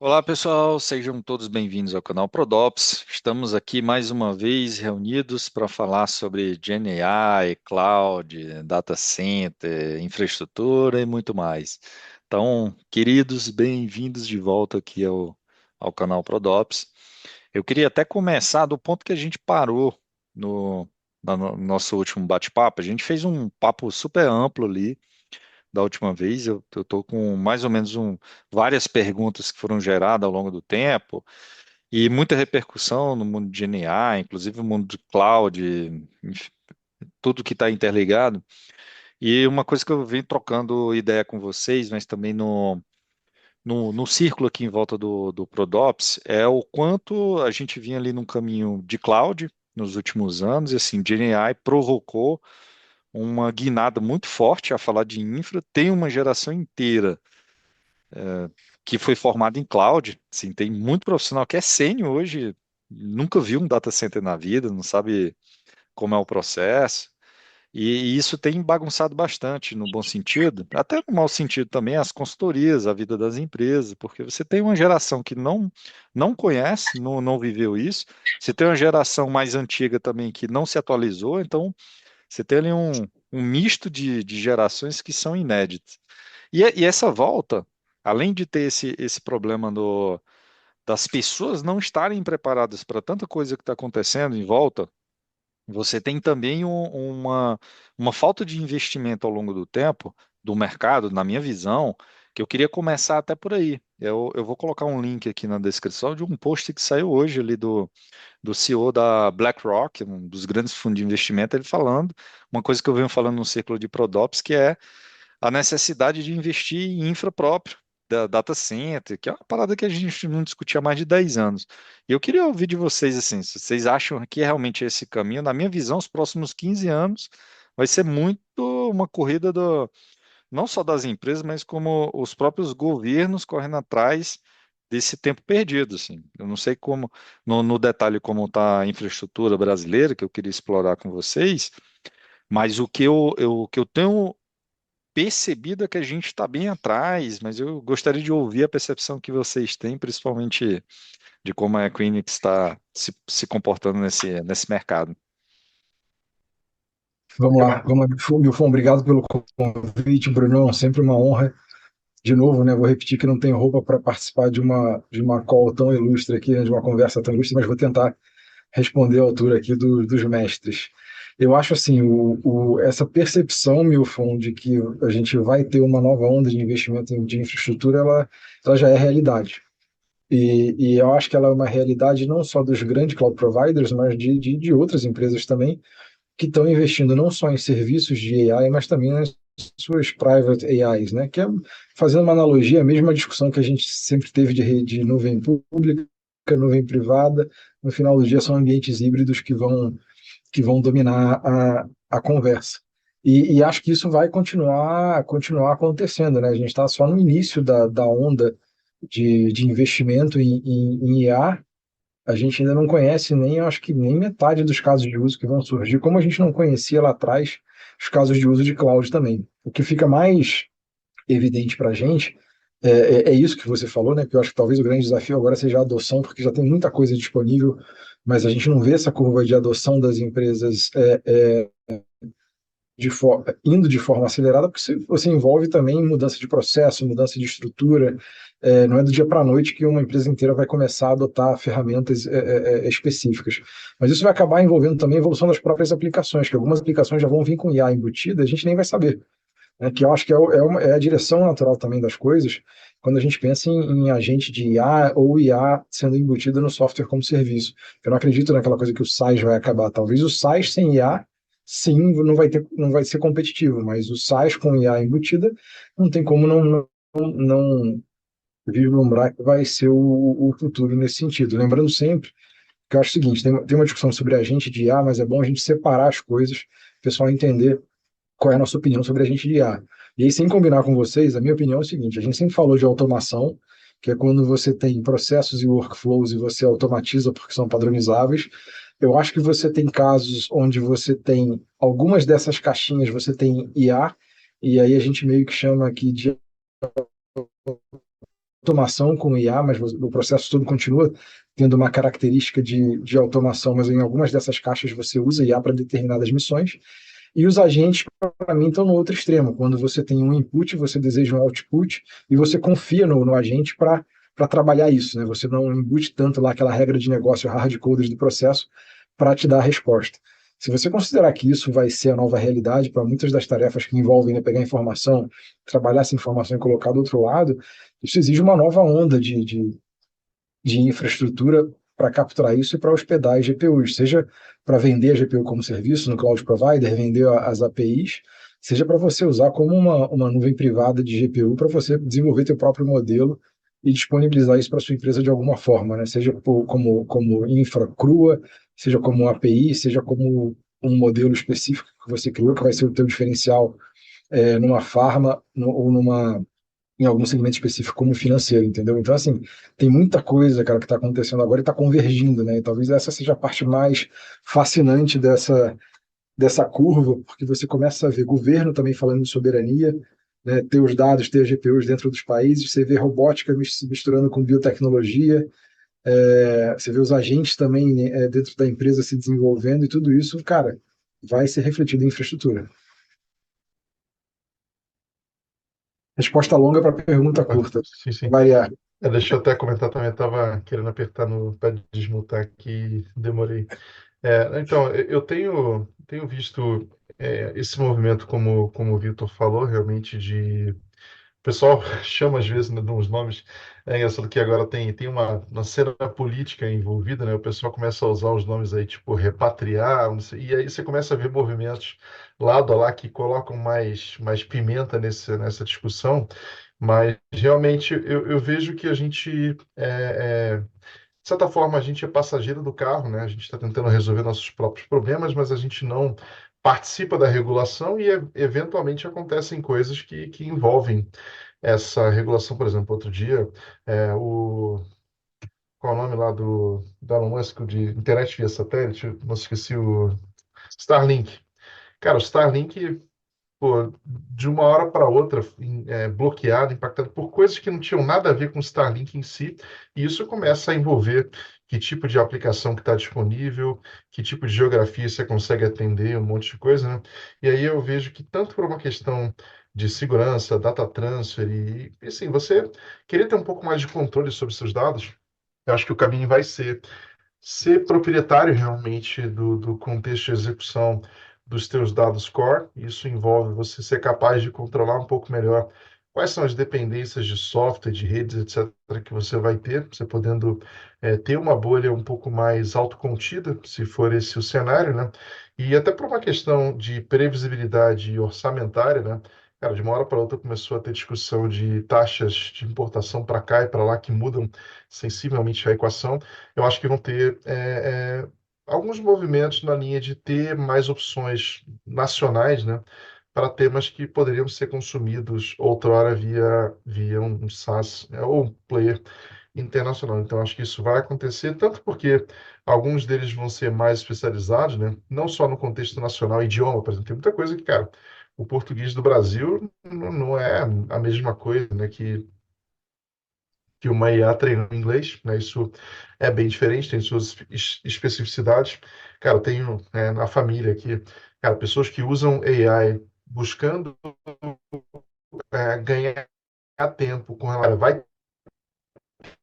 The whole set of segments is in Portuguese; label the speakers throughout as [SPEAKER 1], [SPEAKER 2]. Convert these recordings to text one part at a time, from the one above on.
[SPEAKER 1] Olá pessoal, sejam todos bem-vindos ao canal ProDops. Estamos aqui mais uma vez reunidos para falar sobre GenAI, Cloud, Data Center, infraestrutura e muito mais. Então, queridos, bem-vindos de volta aqui ao canal ProDops. Eu queria até começar do ponto que a gente parou no, no nosso último bate-papo. A gente fez um papo super amplo ali da última vez. Eu estou com mais ou menos várias perguntas que foram geradas ao longo do tempo e muita repercussão no mundo de GenAI, inclusive no mundo de cloud, enfim, tudo que está interligado. E uma coisa que eu venho trocando ideia com vocês, mas também no círculo aqui em volta do ProDops, é o quanto a gente vinha ali num caminho de cloud nos últimos anos, e assim, GenAI provocou uma guinada muito forte a falar de infra, tem uma geração inteira que foi formada em cloud. Sim, tem muito profissional que é sênior hoje, nunca viu um data center na vida, não sabe como é o processo. E isso tem bagunçado bastante, no bom sentido, até no mau sentido também, as consultorias, a vida das empresas, porque você tem uma geração que não conhece, não viveu isso, você tem uma geração mais antiga também que não se atualizou, então você tem ali um misto de gerações que são inéditas. E essa volta, além de ter esse problema das pessoas não estarem preparadas para tanta coisa que está acontecendo em volta, você tem também uma falta de investimento ao longo do tempo, do mercado, na minha visão, que eu queria começar até por aí. Eu vou colocar um link aqui na descrição de um post que saiu hoje ali do CEO da BlackRock, um dos grandes fundos de investimento, ele falando uma coisa que eu venho falando no círculo de ProDops, que é a necessidade de investir em infra próprio, da data center, que é uma parada que a gente não discutia há mais de 10 anos. E eu queria ouvir de vocês, assim, se vocês acham que é realmente esse caminho. Na minha visão, os próximos 15 anos vai ser muito uma corrida não só das empresas, mas como os próprios governos correndo atrás desse tempo perdido, assim. Eu não sei como, no detalhe, como está a infraestrutura brasileira, que eu queria explorar com vocês, mas o que eu tenho percebido é que a gente está bem atrás, mas eu gostaria de ouvir a percepção que vocês têm, principalmente de como a Equinix está se comportando nesse mercado.
[SPEAKER 2] Vamos lá, vamos lá. Milfon, obrigado pelo convite, Brunão. Sempre uma honra. De novo, né? Vou repetir que não tenho roupa para participar de uma call tão ilustre aqui, né, de uma conversa tão ilustre, mas vou tentar responder à altura aqui dos mestres. Eu acho assim, essa percepção, Milfon, de que a gente vai ter uma nova onda de investimento de infraestrutura, ela já é realidade. E eu acho que ela é uma realidade não só dos grandes cloud providers, mas de outras empresas também, que estão investindo não só em serviços de AI, mas também nas suas private AIs, né? Que é, fazendo uma analogia, a mesma discussão que a gente sempre teve de rede de nuvem pública, nuvem privada, no final do dia são ambientes híbridos que vão dominar a conversa. E acho que isso vai continuar acontecendo, né? A gente está só no início da onda de investimento em IA. A gente ainda não conhece nem, eu acho que nem metade dos casos de uso que vão surgir, como a gente não conhecia lá atrás os casos de uso de cloud também. O que fica mais evidente para a gente é isso que você falou, né? Que eu acho que talvez o grande desafio agora seja a adoção, porque já tem muita coisa disponível, mas a gente não vê essa curva de adoção das empresas indo de forma acelerada, porque você envolve também mudança de processo, mudança de estrutura. Não é do dia para a noite que uma empresa inteira vai começar a adotar ferramentas específicas. Mas isso vai acabar envolvendo também a evolução das próprias aplicações, que algumas aplicações já vão vir com IA embutida, a gente nem vai saber. Né? Que eu acho que é a direção natural também das coisas, quando a gente pensa em agente de IA ou IA sendo embutido no software como serviço. Eu não acredito naquela coisa que o SaaS vai acabar. Talvez o SaaS sem IA, sim, não vai ser competitivo, mas o SaaS com IA embutida não tem como não vislumbrar que vai ser o futuro nesse sentido. Lembrando sempre que eu acho o seguinte, tem uma discussão sobre agente de IA, mas é bom a gente separar as coisas, o pessoal entender qual é a nossa opinião sobre agente de IA. E aí, sem combinar com vocês, a minha opinião é o seguinte: a gente sempre falou de automação, que é quando você tem processos e workflows e você automatiza porque são padronizáveis. Eu acho que você tem casos onde você tem algumas dessas caixinhas, você tem IA, e aí a gente meio que chama aqui de automação com IA, mas o processo todo continua tendo uma característica de automação, mas em algumas dessas caixas você usa IA para determinadas missões. E os agentes, para mim, estão no outro extremo. Quando você tem um input, você deseja um output e você confia no agente para trabalhar isso. Né? Você não embute tanto lá aquela regra de negócio hard-coded do processo para te dar a resposta. Se você considerar que isso vai ser a nova realidade para muitas das tarefas que envolvem, né, pegar informação, trabalhar essa informação e colocar do outro lado, isso exige uma nova onda de infraestrutura para capturar isso e para hospedar as GPUs, seja para vender a GPU como serviço no cloud provider, vender as APIs, seja para você usar como uma nuvem privada de GPU para você desenvolver teu próprio modelo e disponibilizar isso para sua empresa de alguma forma, né? Seja como infra crua, seja como API, seja como um modelo específico que você criou, que vai ser o teu diferencial numa farma ou em algum segmento específico como financeiro, entendeu? Então, assim, tem muita coisa, cara, que está acontecendo agora e está convergindo, né? E talvez essa seja a parte mais fascinante dessa curva, porque você começa a ver governo também falando de soberania, né? Ter os dados, ter as GPUs dentro dos países, você vê robótica se misturando com biotecnologia, você vê os agentes também, né, dentro da empresa se desenvolvendo, e tudo isso, cara, vai ser refletido em infraestrutura. Resposta longa para pergunta
[SPEAKER 3] Opa,
[SPEAKER 2] curta.
[SPEAKER 3] sim, sim.
[SPEAKER 2] Variar.
[SPEAKER 3] Deixa eu até comentar também, estava querendo apertar no para desmutar aqui, demorei. Então, eu tenho visto esse movimento, como o Vitor falou, realmente de o pessoal chama às vezes, né, de uns nomes. É engraçado que agora tem uma cena política envolvida, né? O pessoal começa a usar os nomes aí, tipo repatriar, não sei, e aí você começa a ver movimentos lado a lá que colocam mais pimenta nessa discussão. Mas realmente eu vejo que a gente de certa forma, a gente é passageiro do carro, né? A gente está tentando resolver nossos próprios problemas, mas a gente não participa da regulação e, eventualmente, acontecem coisas que envolvem essa regulação. Por exemplo, outro dia, qual é o nome lá do Elon Musk, de internet via satélite? Eu não esqueci o Starlink. Cara, o Starlink, pô, de uma hora para outra, bloqueado, impactado por coisas que não tinham nada a ver com o Starlink em si, e isso começa a envolver que tipo de aplicação que está disponível, que tipo de geografia você consegue atender, um monte de coisa, né? E aí eu vejo que tanto por uma questão de segurança, data transfer e assim, você querer ter um pouco mais de controle sobre seus dados, eu acho que o caminho vai ser proprietário realmente do contexto de execução dos teus dados core. Isso envolve você ser capaz de controlar um pouco melhor quais são as dependências de software, de redes, etc., que você vai ter, você podendo ter uma bolha um pouco mais autocontida, se for esse o cenário, né? E até por uma questão de previsibilidade orçamentária, né? Cara, de uma hora para outra começou a ter discussão de taxas de importação para cá e para lá que mudam sensivelmente a equação. Eu acho que vão ter alguns movimentos na linha de ter mais opções nacionais, né, para temas que poderiam ser consumidos outrora via um SaaS, ou um player internacional. Então, acho que isso vai acontecer, tanto porque alguns deles vão ser mais especializados, né, não só no contexto nacional, idioma, por exemplo, tem muita coisa que, cara, o português do Brasil não é a mesma coisa, né, que uma IA treinando inglês, né? Isso é bem diferente, tem suas especificidades. Cara, eu tenho na família aqui, cara, pessoas que usam AI buscando ganhar tempo com relação, vai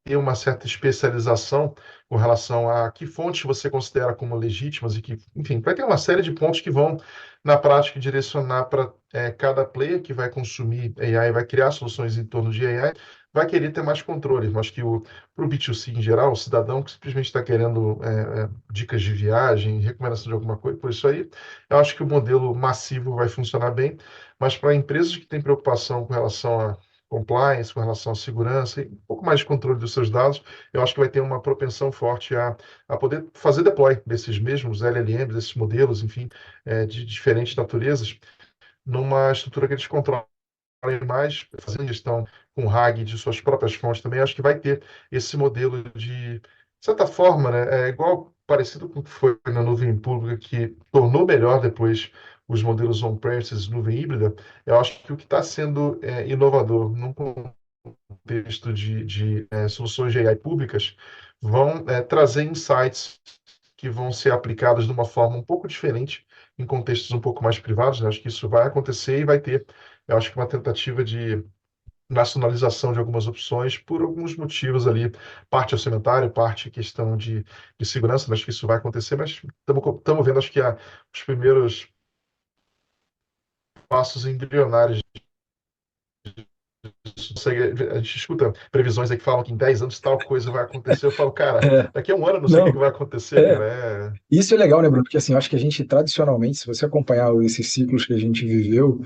[SPEAKER 3] ter uma certa especialização com relação a que fontes você considera como legítimas e que, enfim, vai ter uma série de pontos que vão, na prática, direcionar para cada player que vai consumir AI, vai criar soluções em torno de AI, vai querer ter mais controle. Eu acho que para o B2C em geral, o cidadão que simplesmente está querendo dicas de viagem, recomendação de alguma coisa, por isso aí, eu acho que o modelo massivo vai funcionar bem, mas para empresas que têm preocupação com relação a compliance, com relação à segurança e um pouco mais de controle dos seus dados, eu acho que vai ter uma propensão forte a poder fazer deploy desses mesmos LLMs, desses modelos, enfim, de diferentes naturezas, numa estrutura que eles controlam mais, fazendo gestão com RAG de suas próprias fontes também, acho que vai ter esse modelo de certa forma, né, é igual parecido com o que foi na nuvem pública, que tornou melhor depois os modelos on-premises, nuvem híbrida. Eu acho que o que está sendo inovador num contexto de soluções de AI públicas, vão trazer insights que vão ser aplicados de uma forma um pouco diferente em contextos um pouco mais privados, né? Acho que isso vai acontecer e vai ter, eu acho que uma tentativa de nacionalização de algumas opções por alguns motivos ali, parte orçamentária, parte questão de segurança, mas acho que isso vai acontecer, mas estamos vendo, acho que os primeiros passos embrionários disso. A gente escuta previsões aí que falam que em 10 anos tal coisa vai acontecer. Eu falo, cara,
[SPEAKER 2] É,
[SPEAKER 3] daqui a um ano eu não sei o que que
[SPEAKER 2] não,
[SPEAKER 3] vai acontecer,
[SPEAKER 2] é,
[SPEAKER 3] cara. É.
[SPEAKER 2] isso é legal, né, Bruno? Porque assim, eu acho que a gente tradicionalmente, se você acompanhar esses ciclos que a gente viveu,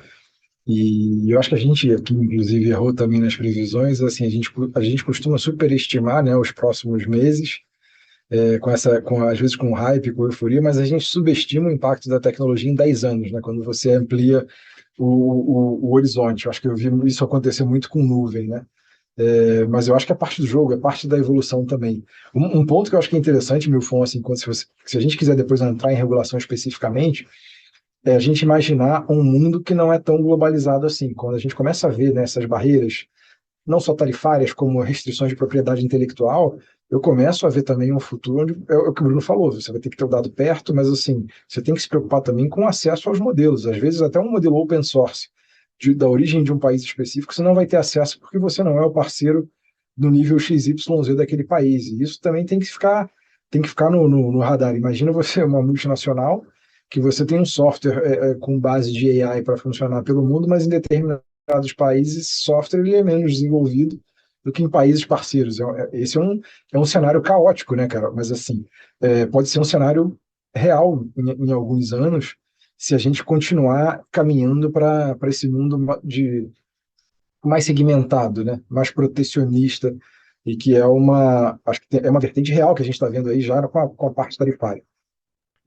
[SPEAKER 2] e eu acho que a gente aqui, inclusive, errou também nas previsões, assim, a gente costuma superestimar, né, os próximos meses, às vezes com hype, com euforia, mas a gente subestima o impacto da tecnologia em 10 anos, né, quando você amplia o horizonte. Eu acho que eu vi isso acontecer muito com nuvem, né? Mas eu acho que é parte do jogo, é parte da evolução também. Um ponto que eu acho que é interessante, Milfon, assim, se a gente quiser depois entrar em regulação especificamente, é a gente imaginar um mundo que não é tão globalizado assim. Quando a gente começa a ver, né, essas barreiras, não só tarifárias, como restrições de propriedade intelectual, eu começo a ver também um futuro onde, é o que o Bruno falou, você vai ter que ter o dado perto, mas assim, você tem que se preocupar também com acesso aos modelos. Às vezes até um modelo open source da origem de um país específico, você não vai ter acesso porque você não é o parceiro do nível XYZ daquele país. E isso também tem que ficar no radar. Imagina você uma multinacional que você tem um software com base de AI para funcionar pelo mundo, mas em determinados países esse software ele é menos desenvolvido do que em países parceiros. Esse é um cenário caótico, né, cara? Mas assim, pode ser um cenário real em alguns anos se a gente continuar caminhando para esse mundo mais segmentado, né? Mais protecionista, e que acho que é uma vertente real que a gente está vendo aí já com a parte tarifária.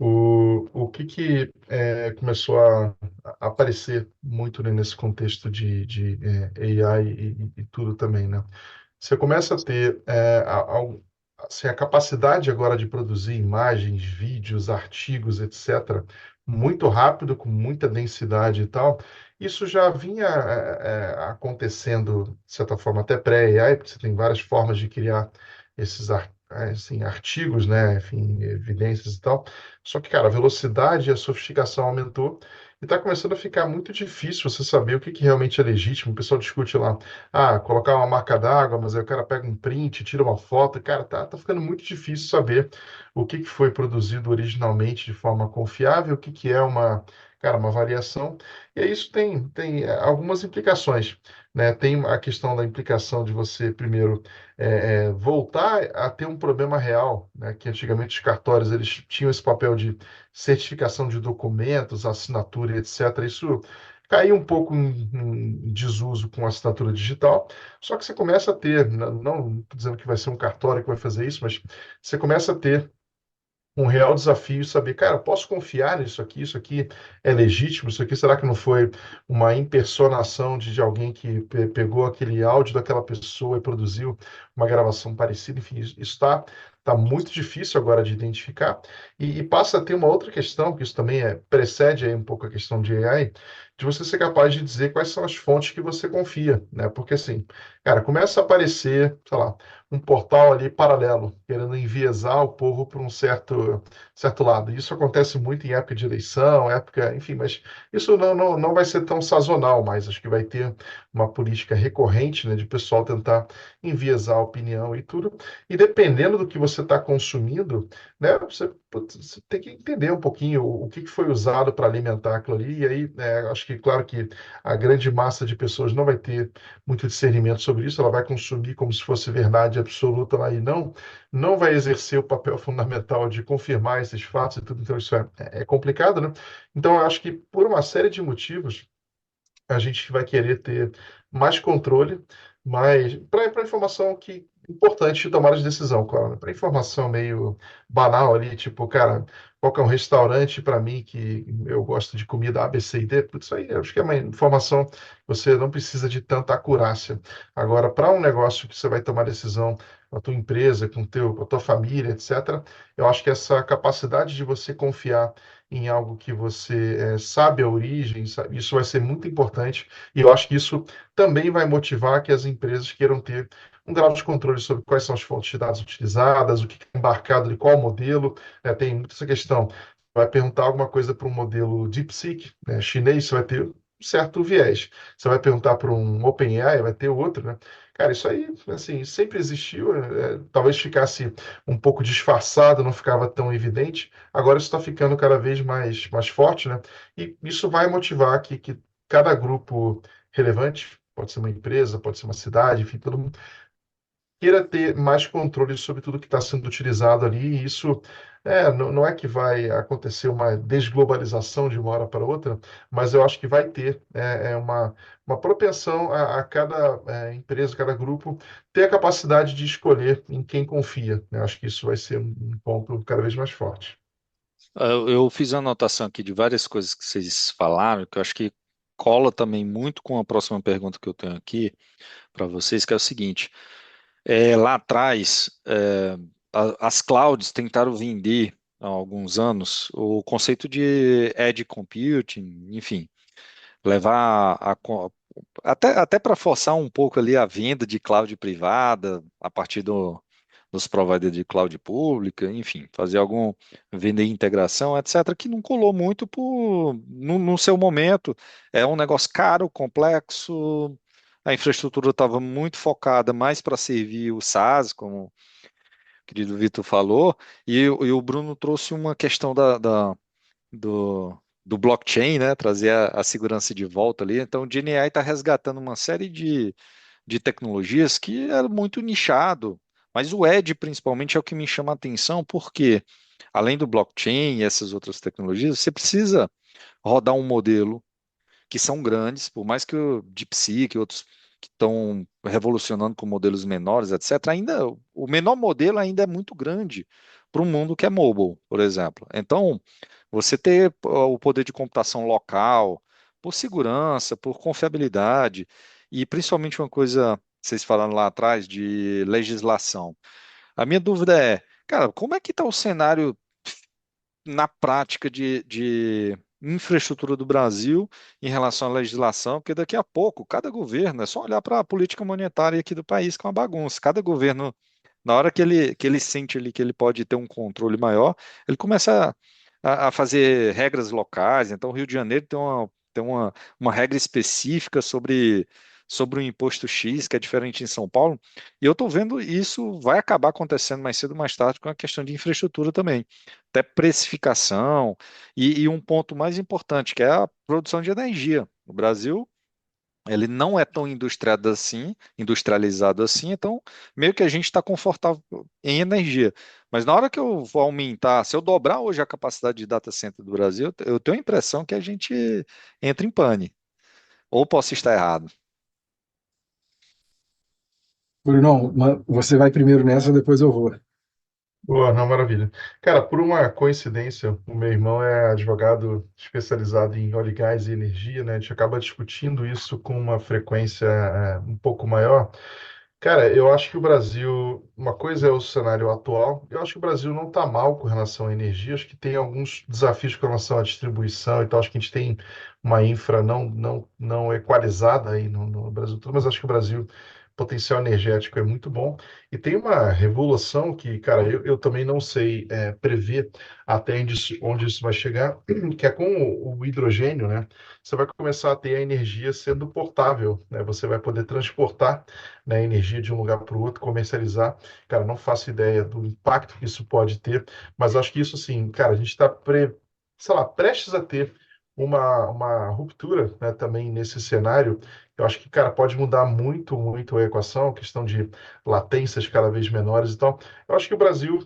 [SPEAKER 3] O que começou a aparecer muito, né, nesse contexto de AI e tudo também, né? Você começa a ter assim, a capacidade agora de produzir imagens, vídeos, artigos, etc., muito rápido, com muita densidade e tal. Isso já vinha acontecendo, de certa forma, até pré-AI, porque você tem várias formas de criar esses assim, artigos, né? Enfim, evidências e tal. Só que, cara, a velocidade e a sofisticação aumentou e está começando a ficar muito difícil você saber o que realmente é legítimo. O pessoal discute lá, colocar uma marca d'água, mas aí o cara pega um print, tira uma foto. Cara, tá ficando muito difícil saber o que foi produzido originalmente de forma confiável, o que é uma variação. E aí isso tem algumas implicações, né? Tem a questão da implicação de você, primeiro, voltar a ter um problema real, né? Que antigamente os cartórios eles tinham esse papel de certificação de documentos, assinatura, e etc. Isso caiu um pouco em desuso com a assinatura digital, só que você começa a ter, não estou dizendo que vai ser um cartório que vai fazer isso, mas você começa a ter um real desafio saber, cara, posso confiar nisso aqui? Isso aqui é legítimo? Isso aqui será que não foi uma impersonação de alguém que pegou aquele áudio daquela pessoa e produziu uma gravação parecida? Enfim, isso tá muito difícil agora de identificar e passa a ter uma outra questão, que isso também precede aí um pouco a questão de AI, de você ser capaz de dizer quais são as fontes que você confia, né? Porque assim, cara, começa a aparecer, sei lá, um portal ali paralelo, querendo enviesar o povo por um certo lado. Isso acontece muito em época de eleição, época, enfim, mas isso não vai ser tão sazonal, mas acho que vai ter uma política recorrente, né, de pessoal tentar enviesar a opinião e tudo. E dependendo do que você está consumindo, né, você tem que entender um pouquinho o que foi usado para alimentar aquilo ali. E aí, acho que, claro que a grande massa de pessoas não vai ter muito discernimento sobre isso, ela vai consumir como se fosse verdade absoluta lá e não vai exercer o papel fundamental de confirmar esses fatos e tudo, então isso é complicado, né? Então eu acho que por uma série de motivos a gente vai querer ter mais controle, mas para informação que importante de tomar de decisão, claro. Para informação meio banal ali, tipo, cara, qual que é um restaurante para mim que eu gosto de comida A, B, C e D? Putz, isso aí eu acho que é uma informação que você não precisa de tanta acurácia. Agora, para um negócio que você vai tomar decisão, com a tua empresa, com a tua família, etc. Eu acho que essa capacidade de você confiar em algo que você sabe a origem, isso vai ser muito importante, e eu acho que isso também vai motivar que as empresas queiram ter um grau de controle sobre quais são as fontes de dados utilizadas, o que é embarcado de qual modelo, né? Tem muita essa questão. Vai perguntar alguma coisa para um modelo DeepSeek, né, chinês, você vai ter um certo viés. Você vai perguntar para um OpenAI, vai ter outro, né? Cara, isso aí, assim, sempre existiu, talvez ficasse um pouco disfarçado, não ficava tão evidente. Agora isso está ficando cada vez mais forte, né? E isso vai motivar que cada grupo relevante, pode ser uma empresa, pode ser uma cidade, enfim, todo mundo queira ter mais controle sobre tudo que está sendo utilizado ali. E isso não é que vai acontecer uma desglobalização de uma hora para outra, mas eu acho que vai ter uma propensão a cada empresa, cada grupo, ter a capacidade de escolher em quem confia, né? Acho que isso vai ser um ponto cada vez mais forte.
[SPEAKER 1] Eu fiz a anotação aqui de várias coisas que vocês falaram, que eu acho que cola também muito com a próxima pergunta que eu tenho aqui para vocês, que é o seguinte: lá atrás, as clouds tentaram vender há alguns anos o conceito de edge computing, enfim, levar até para forçar um pouco ali a venda de cloud privada a partir dos providers de cloud pública, enfim, fazer vender integração, etc., que não colou muito no seu momento. É um negócio caro, complexo, a infraestrutura estava muito focada mais para servir o SaaS, como o querido Vitor falou, e o Bruno trouxe uma questão do blockchain, né? Trazer a segurança de volta ali. Então, o GenAI está resgatando uma série de tecnologias que era muito nichado, mas o Edge, principalmente, é o que me chama a atenção, porque além do blockchain e essas outras tecnologias, você precisa rodar um modelo que são grandes, por mais que o DeepSeek e outros que estão revolucionando com modelos menores, etc., ainda o menor modelo ainda é muito grande para um mundo que é mobile, por exemplo. Então, você ter o poder de computação local, por segurança, por confiabilidade, e principalmente uma coisa, vocês falaram lá atrás, de legislação. A minha dúvida é, cara, como é que está o cenário na prática de infraestrutura do Brasil em relação à legislação? Porque daqui a pouco, cada governo, é só olhar para a política monetária aqui do país, que é uma bagunça. Cada governo, na hora que ele sente ali que ele pode ter um controle maior, ele começa a fazer regras locais. Então, o Rio de Janeiro tem uma regra específica sobre o imposto X, que é diferente em São Paulo. E eu estou vendo isso vai acabar acontecendo mais cedo ou mais tarde com a questão de infraestrutura também. Até precificação e um ponto mais importante, que é a produção de energia. O Brasil, ele não é tão industrializado assim, então meio que a gente está confortável em energia. Mas na hora que eu vou aumentar, se eu dobrar hoje a capacidade de data center do Brasil, eu tenho a impressão que a gente entra em pane. Ou posso estar errado.
[SPEAKER 2] Bruno, você vai primeiro nessa, depois eu vou.
[SPEAKER 3] Boa, não, maravilha. Cara, por uma coincidência, o meu irmão é advogado especializado em óleo e gás e energia, né? A gente acaba discutindo isso com uma frequência um pouco maior. Cara, eu acho que o Brasil, uma coisa é o cenário atual, eu acho que o Brasil não está mal com relação à energia, acho que tem alguns desafios com relação à distribuição e tal, acho que a gente tem uma infra não equalizada aí no Brasil todo, mas acho que o Brasil, potencial energético é muito bom, e tem uma revolução que, cara, eu também não sei prever até onde isso vai chegar, que é com o hidrogênio, né? Você vai começar a ter a energia sendo portável, né? Você vai poder transportar, né, energia de um lugar para o outro, comercializar. Cara, não faço ideia do impacto que isso pode ter, mas acho que isso, assim, cara, a gente está, sei lá, prestes a ter uma ruptura, né, também nesse cenário. Eu acho que, cara, pode mudar muito, muito a equação, a questão de latências cada vez menores. Então, eu acho que o Brasil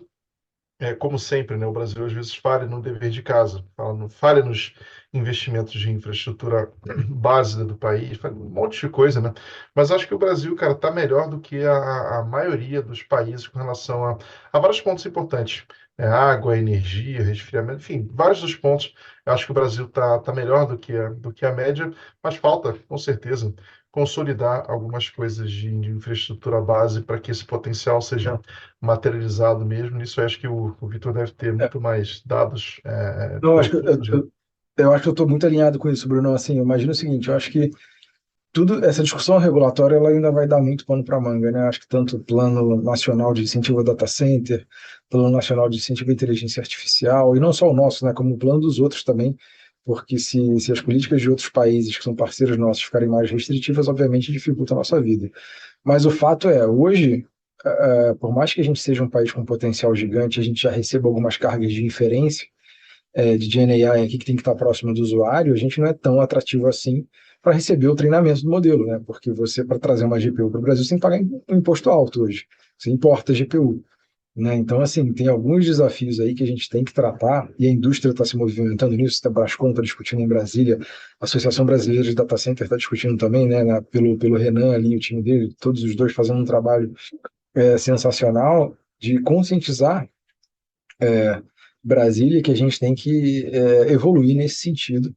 [SPEAKER 3] como sempre, né, o Brasil às vezes falha no dever de casa, falha nos investimentos de infraestrutura básica do país, falha um monte de coisa, né? Mas acho que o Brasil, cara, está melhor do que a maioria dos países com relação a vários pontos importantes. Água, energia, resfriamento, enfim, vários dos pontos. Eu acho que o Brasil está melhor do que a média, mas falta, com certeza, consolidar algumas coisas de infraestrutura base para que esse potencial seja materializado mesmo. Nisso eu acho que o Vitor deve ter
[SPEAKER 2] É,
[SPEAKER 3] muito mais dados
[SPEAKER 2] não, eu acho que
[SPEAKER 3] profundos, né?
[SPEAKER 2] eu acho que eu estou muito alinhado com isso, Bruno. Assim, eu imagino o seguinte, eu acho que essa discussão regulatória ela ainda vai dar muito pano para manga, né? Acho que tanto o Plano Nacional de Incentivo ao Data Center, Plano Nacional de Incentivo à Inteligência Artificial, e não só o nosso, né? Como o plano dos outros também, porque se as políticas de outros países que são parceiros nossos ficarem mais restritivas, obviamente dificulta a nossa vida. Mas o fato é, hoje, por mais que a gente seja um país com potencial gigante, a gente já receba algumas cargas de inferência, de GenAI aqui que tem que estar próximo do usuário, a gente não é tão atrativo assim para receber o treinamento do modelo, né? Porque você, para trazer uma GPU para o Brasil, você tem que pagar um imposto alto hoje. Você importa GPU, né? Então, assim, tem alguns desafios aí que a gente tem que tratar, e a indústria está se movimentando nisso, a Brascom está discutindo em Brasília, a Associação Brasileira de Data Center está discutindo também, né, pelo Renan ali, o time dele, todos os dois fazendo um trabalho sensacional de conscientizar Brasília que a gente tem que evoluir nesse sentido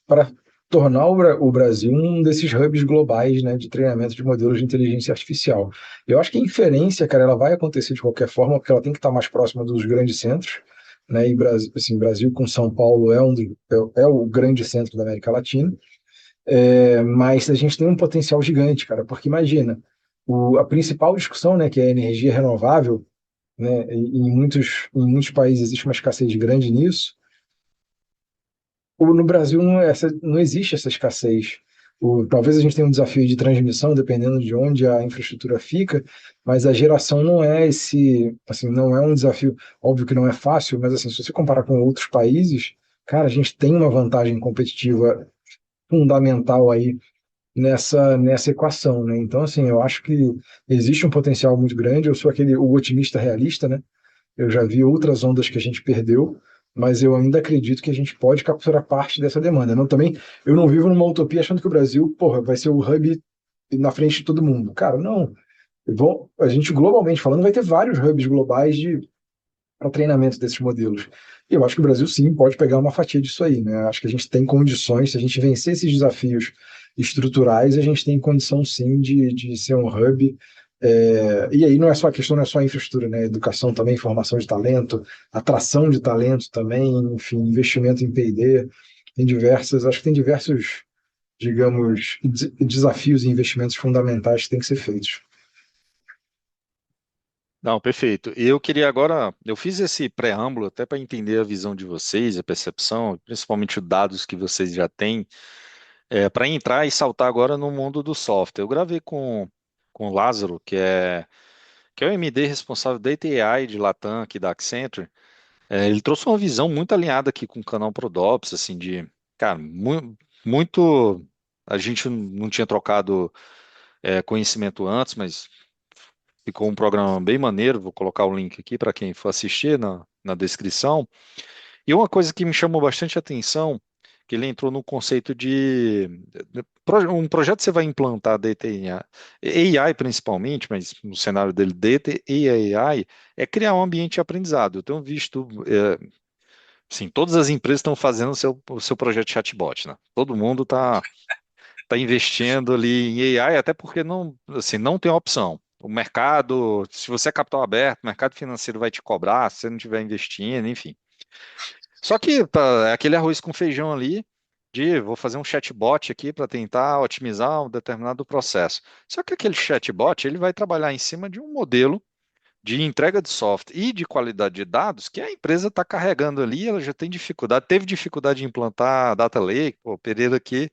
[SPEAKER 2] para tornar o Brasil um desses hubs globais, né, de treinamento de modelos de inteligência artificial. Eu acho que a inferência, cara, ela vai acontecer de qualquer forma, porque ela tem que estar mais próxima dos grandes centros, né, e Brasil, assim, Brasil com São Paulo é o grande centro da América Latina, mas a gente tem um potencial gigante, cara, porque imagina, a principal discussão, né, que é a energia renovável, né, em muitos países existe uma escassez grande nisso. No Brasil não existe essa escassez. Talvez a gente tenha um desafio de transmissão, dependendo de onde a infraestrutura fica, mas a geração não é assim, não é um desafio, óbvio que não é fácil, mas assim, se você comparar com outros países, cara, a gente tem uma vantagem competitiva fundamental aí nessa equação, né? Então, assim, eu acho que existe um potencial muito grande. Eu sou o otimista realista, né? Eu já vi outras ondas que a gente perdeu, mas eu ainda acredito que a gente pode capturar parte dessa demanda. Eu não vivo numa utopia achando que o Brasil, porra, vai ser o hub na frente de todo mundo. Cara, não. A gente, globalmente falando, vai ter vários hubs globais para treinamento desses modelos. E eu acho que o Brasil, sim, pode pegar uma fatia disso aí, né? Acho que a gente tem condições, se a gente vencer esses desafios estruturais, a gente tem condição, sim, de ser um hub. E aí não é só a questão, não é só a infraestrutura, né? Educação também, formação de talento, atração de talento também, enfim, investimento em P&D. Acho que tem diversos, digamos, desafios e investimentos fundamentais que têm que ser feitos.
[SPEAKER 1] Não, perfeito. E eu queria agora, eu fiz esse preâmbulo até para entender a visão de vocês, a percepção, principalmente os dados que vocês já têm, para entrar e saltar agora no mundo do software. Eu gravei com o Lázaro, que é o MD responsável da ATI de Latam, aqui da Accenture. Ele trouxe uma visão muito alinhada aqui com o canal Prodops, assim, cara, muito, a gente não tinha trocado conhecimento antes, mas ficou um programa bem maneiro. Vou colocar o link aqui para quem for assistir na descrição. E uma coisa que me chamou bastante atenção, que ele entrou no conceito um projeto que você vai implantar Data AI principalmente, mas no cenário dele Data e AI, é criar um ambiente de aprendizado. Eu tenho visto, sim, todas as empresas estão fazendo o seu projeto de chatbot, né? Todo mundo está investindo ali em AI, até porque não, assim, não tem opção. O mercado, se você é capital aberto, o mercado financeiro vai te cobrar se você não estiver investindo, enfim. Só que é aquele arroz com feijão ali de vou fazer um chatbot aqui para tentar otimizar um determinado processo. Só que aquele chatbot ele vai trabalhar em cima de um modelo de entrega de software e de qualidade de dados que a empresa está carregando ali, ela já tem dificuldade, teve dificuldade em implantar a Data Lake, o Pereira aqui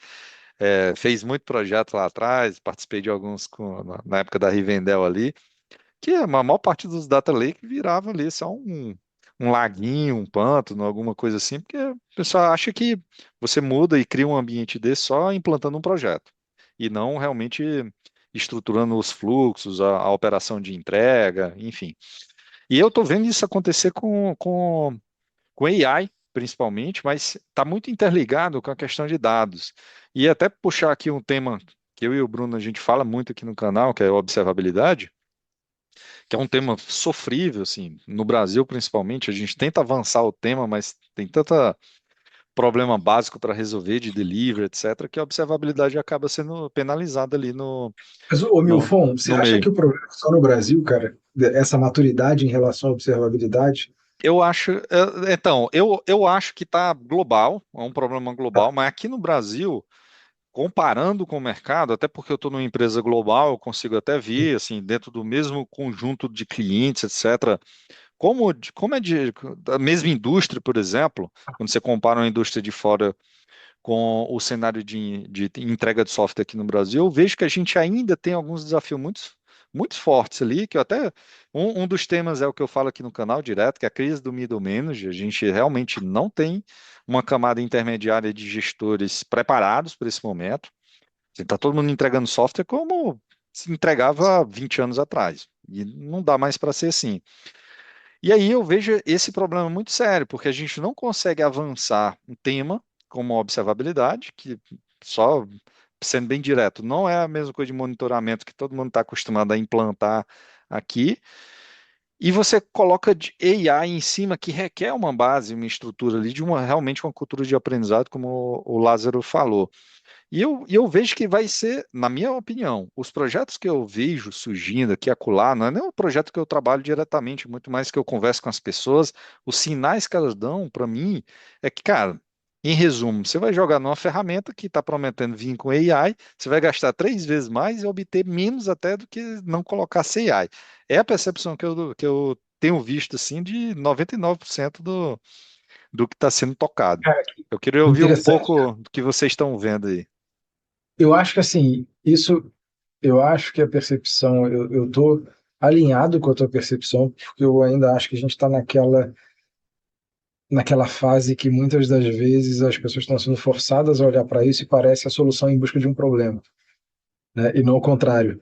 [SPEAKER 1] fez muito projeto lá atrás, participei de alguns na época da Rivendell ali, que a maior parte dos data lake virava ali só um laguinho, um pântano, alguma coisa assim, porque o pessoal acha que você muda e cria um ambiente desse só implantando um projeto, e não realmente estruturando os fluxos, a operação de entrega, enfim. E eu estou vendo isso acontecer com AI, principalmente, mas está muito interligado com a questão de dados. E até puxar aqui um tema que eu e o Bruno a gente fala muito aqui no canal, que é a observabilidade, que é um tema sofrível, assim, no Brasil principalmente, a gente tenta avançar o tema, mas tem problema básico para resolver de delivery, etc., que a observabilidade acaba sendo penalizada ali
[SPEAKER 2] Mas, ô
[SPEAKER 1] no,
[SPEAKER 2] Milfon, você
[SPEAKER 1] no
[SPEAKER 2] acha
[SPEAKER 1] meio.
[SPEAKER 2] que o problema é só no Brasil, cara? Essa maturidade em relação à observabilidade?
[SPEAKER 1] Eu acho, então, eu acho que está global, é um problema global, mas aqui no Brasil, comparando com o mercado, até porque eu estou numa empresa global, eu consigo até ver, assim, dentro do mesmo conjunto de clientes, etc., como é da mesma indústria, por exemplo, quando você compara uma indústria de fora com o cenário de entrega de software aqui no Brasil, eu vejo que a gente ainda tem alguns desafios muito fortes ali, que eu até um dos temas é o que eu falo aqui no canal direto, que é a crise do middle manager. A gente realmente não tem uma camada intermediária de gestores preparados para esse momento. Está todo mundo entregando software como se entregava 20 anos atrás. E não dá mais para ser assim. E aí eu vejo esse problema muito sério, porque a gente não consegue avançar um tema como a observabilidade, que só sendo bem direto, não é a mesma coisa de monitoramento que todo mundo está acostumado a implantar aqui. E você coloca de AI em cima, que requer uma base, uma estrutura ali, de realmente uma cultura de aprendizado, como o Lázaro falou. E eu vejo que vai ser, na minha opinião, os projetos que eu vejo surgindo aqui e acolá, não é nem um projeto que eu trabalho diretamente, muito mais que eu converso com as pessoas, os sinais que elas dão para mim é que, cara, em resumo, você vai jogar numa ferramenta que está prometendo vir com AI, você vai gastar 3 vezes mais e obter menos até do que não colocar AI. É a percepção que eu tenho visto, assim, de 99% do que está sendo tocado.
[SPEAKER 2] Cara,
[SPEAKER 1] Eu queria
[SPEAKER 2] que
[SPEAKER 1] ouvir um
[SPEAKER 2] interessante.
[SPEAKER 1] pouco do que vocês estão vendo aí.
[SPEAKER 2] Eu acho que assim, eu acho que a percepção, eu tô alinhado com a tua percepção, porque eu ainda acho que a gente está naquela fase que muitas das vezes as pessoas estão sendo forçadas a olhar para isso e parece a solução em busca de um problema, né? E não o contrário.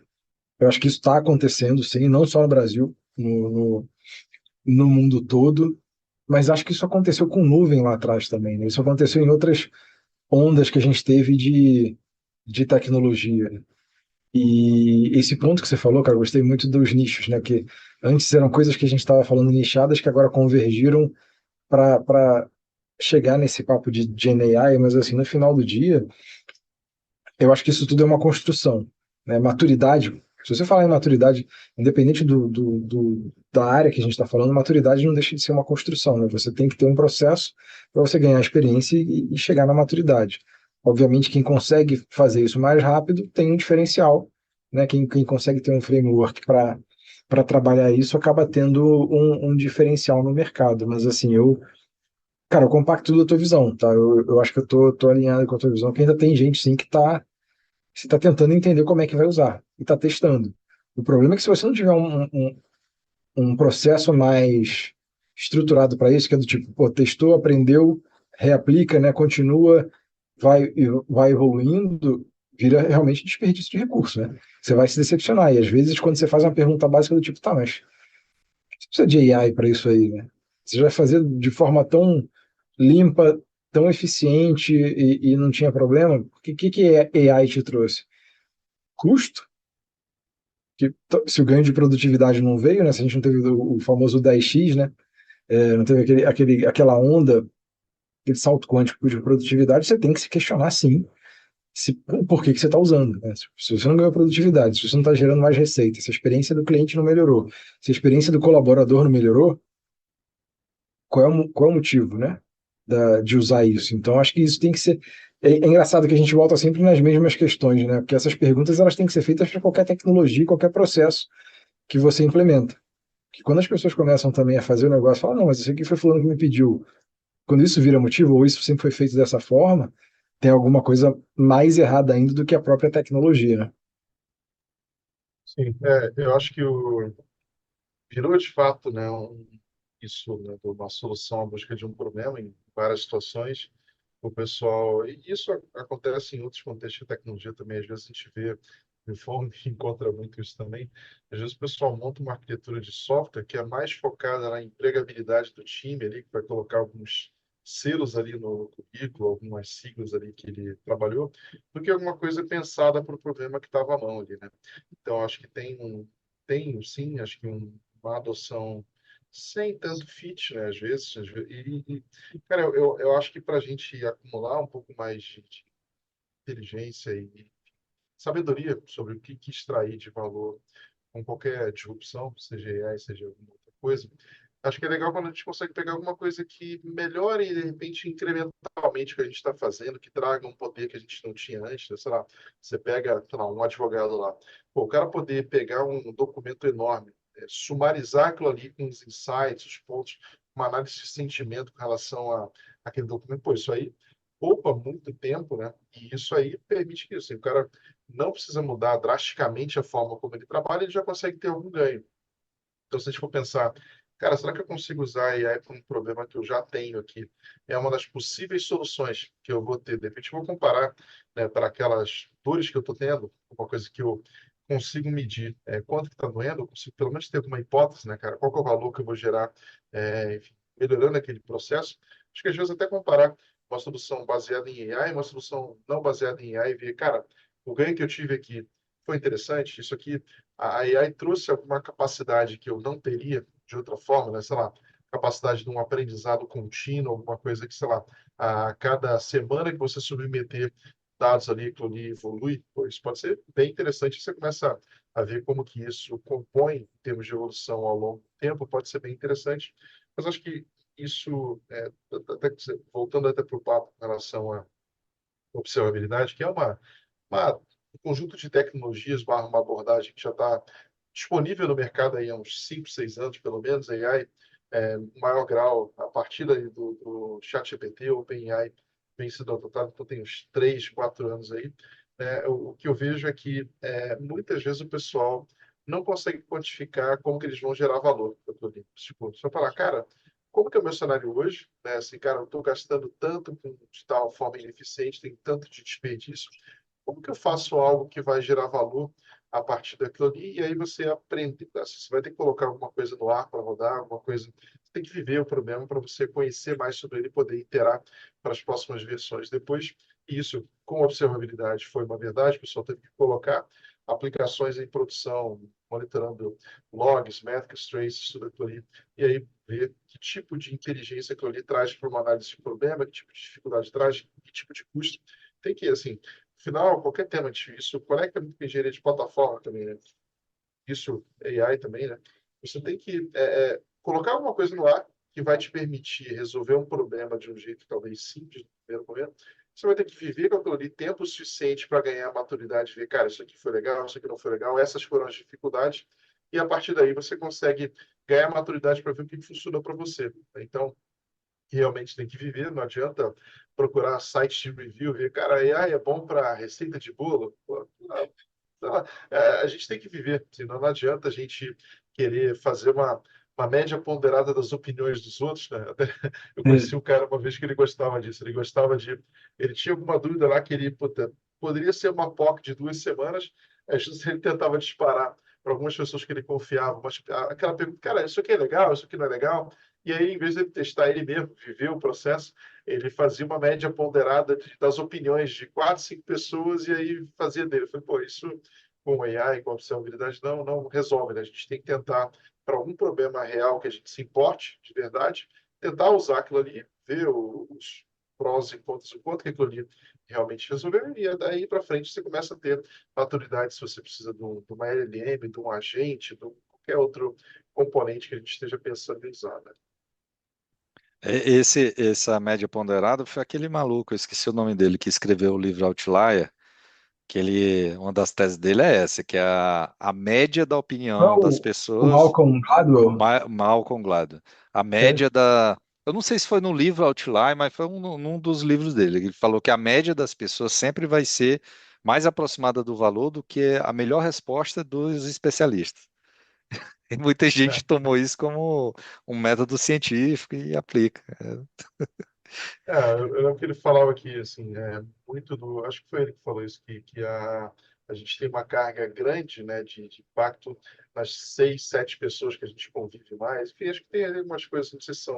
[SPEAKER 2] Eu acho que isso está acontecendo, sim, não só no Brasil, no mundo todo, mas acho que isso aconteceu com nuvem lá atrás também, né? Isso aconteceu em outras ondas que a gente teve de tecnologia. E esse ponto que você falou, cara, eu gostei muito dos nichos, né? Que antes eram coisas que a gente estava falando nichadas que agora convergiram para chegar nesse papo de Gen AI, mas assim, no final do dia, eu acho que isso tudo é uma construção, né? Maturidade. Se você falar em maturidade, independente da área que a gente está falando, maturidade não deixa de ser uma construção, né? Você tem que ter um processo para você ganhar experiência e chegar na maturidade. Obviamente, quem consegue fazer isso mais rápido tem um diferencial, né? Quem consegue ter um framework para trabalhar isso acaba tendo um diferencial no mercado. Mas assim, cara, eu compacto da tua visão, tá? Eu acho que eu tô alinhado com a tua visão, que ainda tem gente sim que está tentando entender como é que vai usar e está testando. O problema é que se você não tiver um processo mais estruturado para isso, que é do tipo, pô, testou, aprendeu, reaplica, né, continua, vai evoluindo, vira realmente desperdício de recurso, né? Você vai se decepcionar. E às vezes, quando você faz uma pergunta básica do tipo, tá, mas você precisa de AI para isso aí, né? Você já vai fazer de forma tão limpa, tão eficiente e não tinha problema? O que AI te trouxe? Custo? Que se o ganho de produtividade não veio, né? Se a gente não teve o famoso 10x, né? Não teve aquela onda, aquele salto quântico de produtividade, você tem que se questionar sim por que você está usando. Né? Se você não ganhou produtividade, se você não está gerando mais receita, se a experiência do cliente não melhorou, se a experiência do colaborador não melhorou, qual é o motivo, né? De usar isso? Então, acho que isso tem que ser. É engraçado que a gente volta sempre nas mesmas questões, né? Porque essas perguntas elas têm que ser feitas para qualquer tecnologia, qualquer processo que você implementa. Que quando as pessoas começam também a fazer o negócio, falam, não, mas isso aqui foi fulano que me pediu. Quando isso vira motivo, ou isso sempre foi feito dessa forma, tem alguma coisa mais errada ainda do que a própria tecnologia, né?
[SPEAKER 3] Sim, eu acho que virou de fato, né, isso, né, de uma solução à busca de um problema em várias situações. O pessoal, e isso acontece em outros contextos de tecnologia também. Às vezes a gente vê, no fórum, encontra muito isso também. Às vezes o pessoal monta uma arquitetura de software que é mais focada na empregabilidade do time ali, que vai colocar alguns selos ali no currículo, algumas siglas ali que ele trabalhou, do que alguma coisa pensada para o problema que estava à mão ali, né? Então, acho que tem sim, acho que uma adoção sem tanto fit, né? Cara, eu acho que para a gente acumular um pouco mais de inteligência e sabedoria sobre o que extrair de valor com qualquer disrupção, seja AI, seja alguma outra coisa, acho que é legal quando a gente consegue pegar alguma coisa que melhore, de repente, incrementalmente o que a gente está fazendo, que traga um poder que a gente não tinha antes, né? Sei lá, você pega, sei lá, um advogado lá. Pô, o cara poder pegar um documento enorme, sumarizar aquilo ali com os insights, os pontos, uma análise de sentimento com relação àquele documento, pô, isso aí poupa muito tempo, né? E isso aí permite que assim, o cara não precisa mudar drasticamente a forma como ele trabalha, ele já consegue ter algum ganho. Então, se a gente for pensar, cara, será que eu consigo usar a AI para um problema que eu já tenho aqui? É uma das possíveis soluções que eu vou ter. De repente, eu vou comparar, né, para aquelas dores que eu estou tendo, uma coisa que eu consigo medir quanto que está doendo, eu consigo pelo menos ter alguma hipótese, né, cara? Qual que é o valor que eu vou gerar, enfim, melhorando aquele processo. Acho que às vezes até comparar uma solução baseada em AI e uma solução não baseada em AI e ver, cara, o ganho que eu tive aqui foi interessante, isso aqui a AI trouxe alguma capacidade que eu não teria de outra forma, né? Sei lá, capacidade de um aprendizado contínuo, alguma coisa que, sei lá, a cada semana que você submeter dados ali, aquilo ali evolui, pô, isso pode ser bem interessante. Você começa a ver como que isso compõe em termos de evolução ao longo do tempo, pode ser bem interessante. Mas acho que isso, voltando até para o papo em relação à observabilidade, que é um conjunto de tecnologias barra uma abordagem que já está disponível no mercado aí há uns 5, 6 anos, pelo menos, AI, maior grau, a partir daí do ChatGPT, OpenAI, vem sendo adotado, então tem uns 3, 4 anos aí. O que eu vejo é que muitas vezes o pessoal não consegue quantificar como que eles vão gerar valor. Tipo, só falar, cara, como que é o meu cenário hoje? Né? Assim, cara, eu estou gastando tanto de tal forma ineficiente, tem tanto de desperdício, como que eu faço algo que vai gerar valor a partir daquilo ali? E aí você aprende, assim, você vai ter que colocar alguma coisa no ar para rodar, alguma coisa. Você tem que viver o problema para você conhecer mais sobre ele e poder iterar para as próximas versões. Depois, isso com observabilidade foi uma verdade, o pessoal teve que colocar aplicações em produção, monitorando logs, métricas, traces, tudo aquilo ali, e aí ver que tipo de inteligência aquilo ali traz para uma análise de problema, que tipo de dificuldade traz, que tipo de custo. Tem que, assim, final, qualquer tema isso conecta muito com engenharia de plataforma também, né? Isso, AI também, né? Você tem que colocar alguma coisa no ar que vai te permitir resolver um problema de um jeito talvez simples no primeiro momento. Você vai ter que viver com aquilo ali tempo suficiente para ganhar maturidade, ver, cara, isso aqui foi legal, isso aqui não foi legal, essas foram as dificuldades, e a partir daí você consegue ganhar maturidade para ver o que funcionou para você. Então, realmente tem que viver, não adianta procurar sites de review, ver, cara, AI é bom para receita de bolo. Pô, não, sei lá, a gente tem que viver, senão não adianta a gente querer fazer uma média ponderada das opiniões dos outros, né? Até eu conheci um cara uma vez que ele gostava disso, ele tinha alguma dúvida lá que ele, puta, poderia ser uma POC de 2 semanas, ele tentava disparar para algumas pessoas que ele confiava, mas aquela pergunta, cara, isso aqui é legal, isso aqui não é legal, e aí, em vez de ele testar ele mesmo, viver o processo, ele fazia uma média ponderada das opiniões de 4, 5 pessoas e aí fazia dele. Eu falei, pô, isso com AI, com observabilidade, não resolve, né? A gente tem que tentar, para algum problema real que a gente se importe, de verdade, tentar usar aquilo ali, ver os prós e contras, o quanto que aquilo ali realmente resolveu, e daí para frente você começa a ter maturidade se você precisa de uma LLM, de um agente, de qualquer outro componente que a gente esteja pensando em usar, né?
[SPEAKER 1] Essa média ponderada foi aquele maluco, eu esqueci o nome dele, que escreveu o livro Outlier, que uma das teses dele é essa, que é a média da opinião das
[SPEAKER 2] O
[SPEAKER 1] pessoas,
[SPEAKER 2] Malcolm Gladwell.
[SPEAKER 1] Malcolm Gladwell, a
[SPEAKER 2] É,
[SPEAKER 1] média eu não sei se foi no livro Outlier, mas foi num dos livros dele, ele falou que a média das pessoas sempre vai ser mais aproximada do valor do que a melhor resposta dos especialistas. E muita gente
[SPEAKER 3] É.
[SPEAKER 1] tomou isso como um método científico e aplica.
[SPEAKER 3] Eu lembro que ele falava que, assim, acho que foi ele que falou isso, que a gente tem uma carga grande, né, de impacto nas 6, 7 pessoas que a gente convive mais. Enfim, acho que tem ali umas coisas, não sei se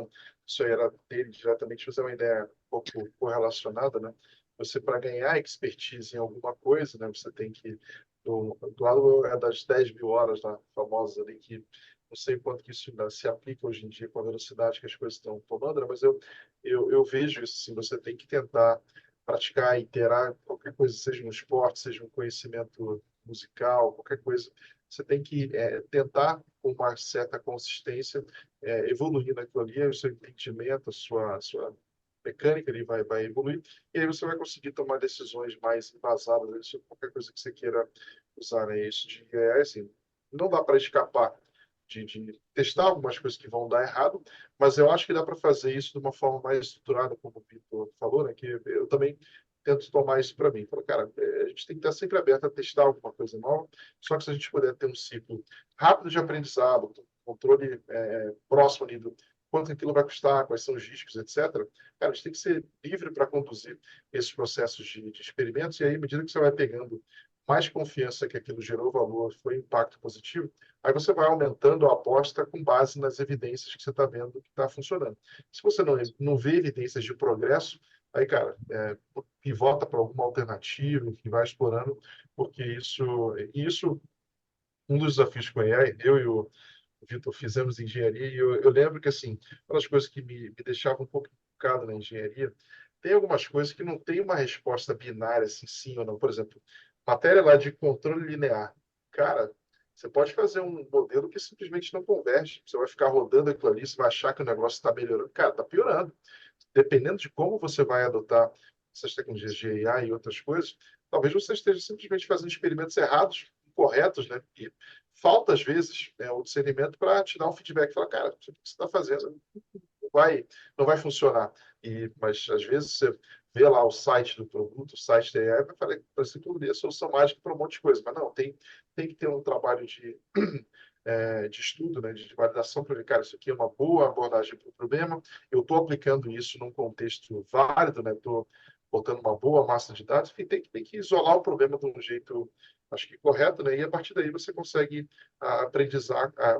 [SPEAKER 3] isso aí era dele diretamente, mas é uma ideia um pouco correlacionada, né? Você, para ganhar expertise em alguma coisa, né, você tem que, do lado das 10 mil horas lá, famosas ali, que não sei quanto que isso ainda se aplica hoje em dia com a velocidade que as coisas estão tomando, né? Mas eu vejo isso, assim, você tem que tentar praticar, iterar qualquer coisa, seja no esporte, seja um conhecimento musical, qualquer coisa. Você tem que tentar, com uma certa consistência, evoluir naquilo ali, aí o seu entendimento, a sua mecânica ali vai evoluir, e aí você vai conseguir tomar decisões mais embasadas ali sobre qualquer coisa que você queira usar, né? Isso assim, não dá para escapar de testar algumas coisas que vão dar errado, mas eu acho que dá para fazer isso de uma forma mais estruturada, como o Vitor falou, né? Que eu também tento tomar isso para mim. Falo, cara, a gente tem que estar sempre aberto a testar alguma coisa nova, só que se a gente puder ter um ciclo rápido de aprendizado, controle próximo ali do quanto aquilo vai custar, quais são os riscos, etc. Cara, a gente tem que ser livre para conduzir esses processos de experimentos, e aí, à medida que você vai pegando mais confiança que aquilo gerou valor, foi impacto positivo, aí você vai aumentando a aposta com base nas evidências que você está vendo que está funcionando. Se você não vê evidências de progresso, aí, cara, pivota para alguma alternativa que vai explorando, porque isso um dos desafios com a AI, eu e o Vitor fizemos engenharia, e eu lembro que, assim, uma das coisas que me deixava um pouco focado na engenharia, tem algumas coisas que não tem uma resposta binária, assim, sim ou não. Por exemplo, matéria lá de controle linear. Cara, você pode fazer um modelo que simplesmente não converge. Você vai ficar rodando aquilo ali, você vai achar que o negócio está melhorando. Cara, está piorando. Dependendo de como você vai adotar essas tecnologias de AI e outras coisas, talvez você esteja simplesmente fazendo experimentos errados, incorretos, né? E falta, às vezes, o discernimento para te dar um feedback. Falar, cara, o que você está fazendo não vai funcionar. Mas, às vezes, você vê lá o site do produto, o site da AI, vai parecer que eu a solução mágica para um monte de coisa. Mas não, tem que ter um trabalho de estudo, né, de validação para ver, cara, isso aqui é uma boa abordagem para o problema, eu estou aplicando isso num contexto válido, né, estou botando uma boa massa de dados, enfim, tem que isolar o problema de um jeito, acho que correto, né, e a partir daí você consegue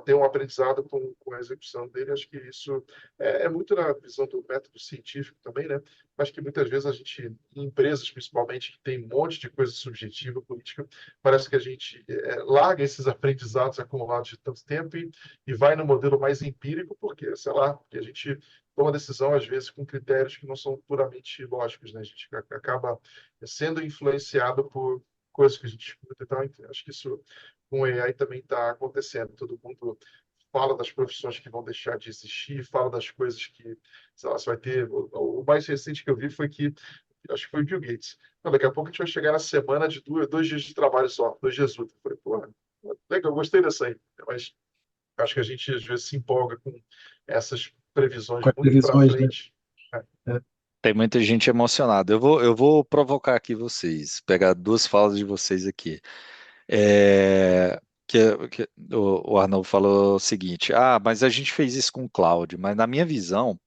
[SPEAKER 3] ter um aprendizado com a execução dele. Acho que isso é muito na visão do método científico também, né, mas que muitas vezes a gente, em empresas principalmente, que tem um monte de coisa subjetiva, política, parece que a gente larga esses aprendizados acumulados de tanto tempo e vai no modelo mais empírico, porque, sei lá, porque a gente toma decisão, às vezes, com critérios que não são puramente lógicos, né? A gente acaba sendo influenciado por coisas que a gente escuta e tal. Então, acho que isso com o AI também está acontecendo. Todo mundo fala das profissões que vão deixar de existir, fala das coisas que, sei lá, você vai ter. O mais recente que eu vi foi que, acho que foi o Bill Gates. Não, daqui a pouco a gente vai chegar na semana de 2 dias de trabalho só, 2 dias úteis. Eu falei, porra, legal, eu gostei dessa aí. Mas acho que a gente às vezes se empolga com essas previsões
[SPEAKER 2] Com as
[SPEAKER 3] muito para
[SPEAKER 2] previsões, né?
[SPEAKER 3] frente.
[SPEAKER 2] É,
[SPEAKER 1] Tem muita gente emocionada. Eu vou provocar aqui vocês, pegar duas falas de vocês aqui. Que o Arnaldo falou o seguinte: ah, mas a gente fez isso com o cloud, mas na minha visão,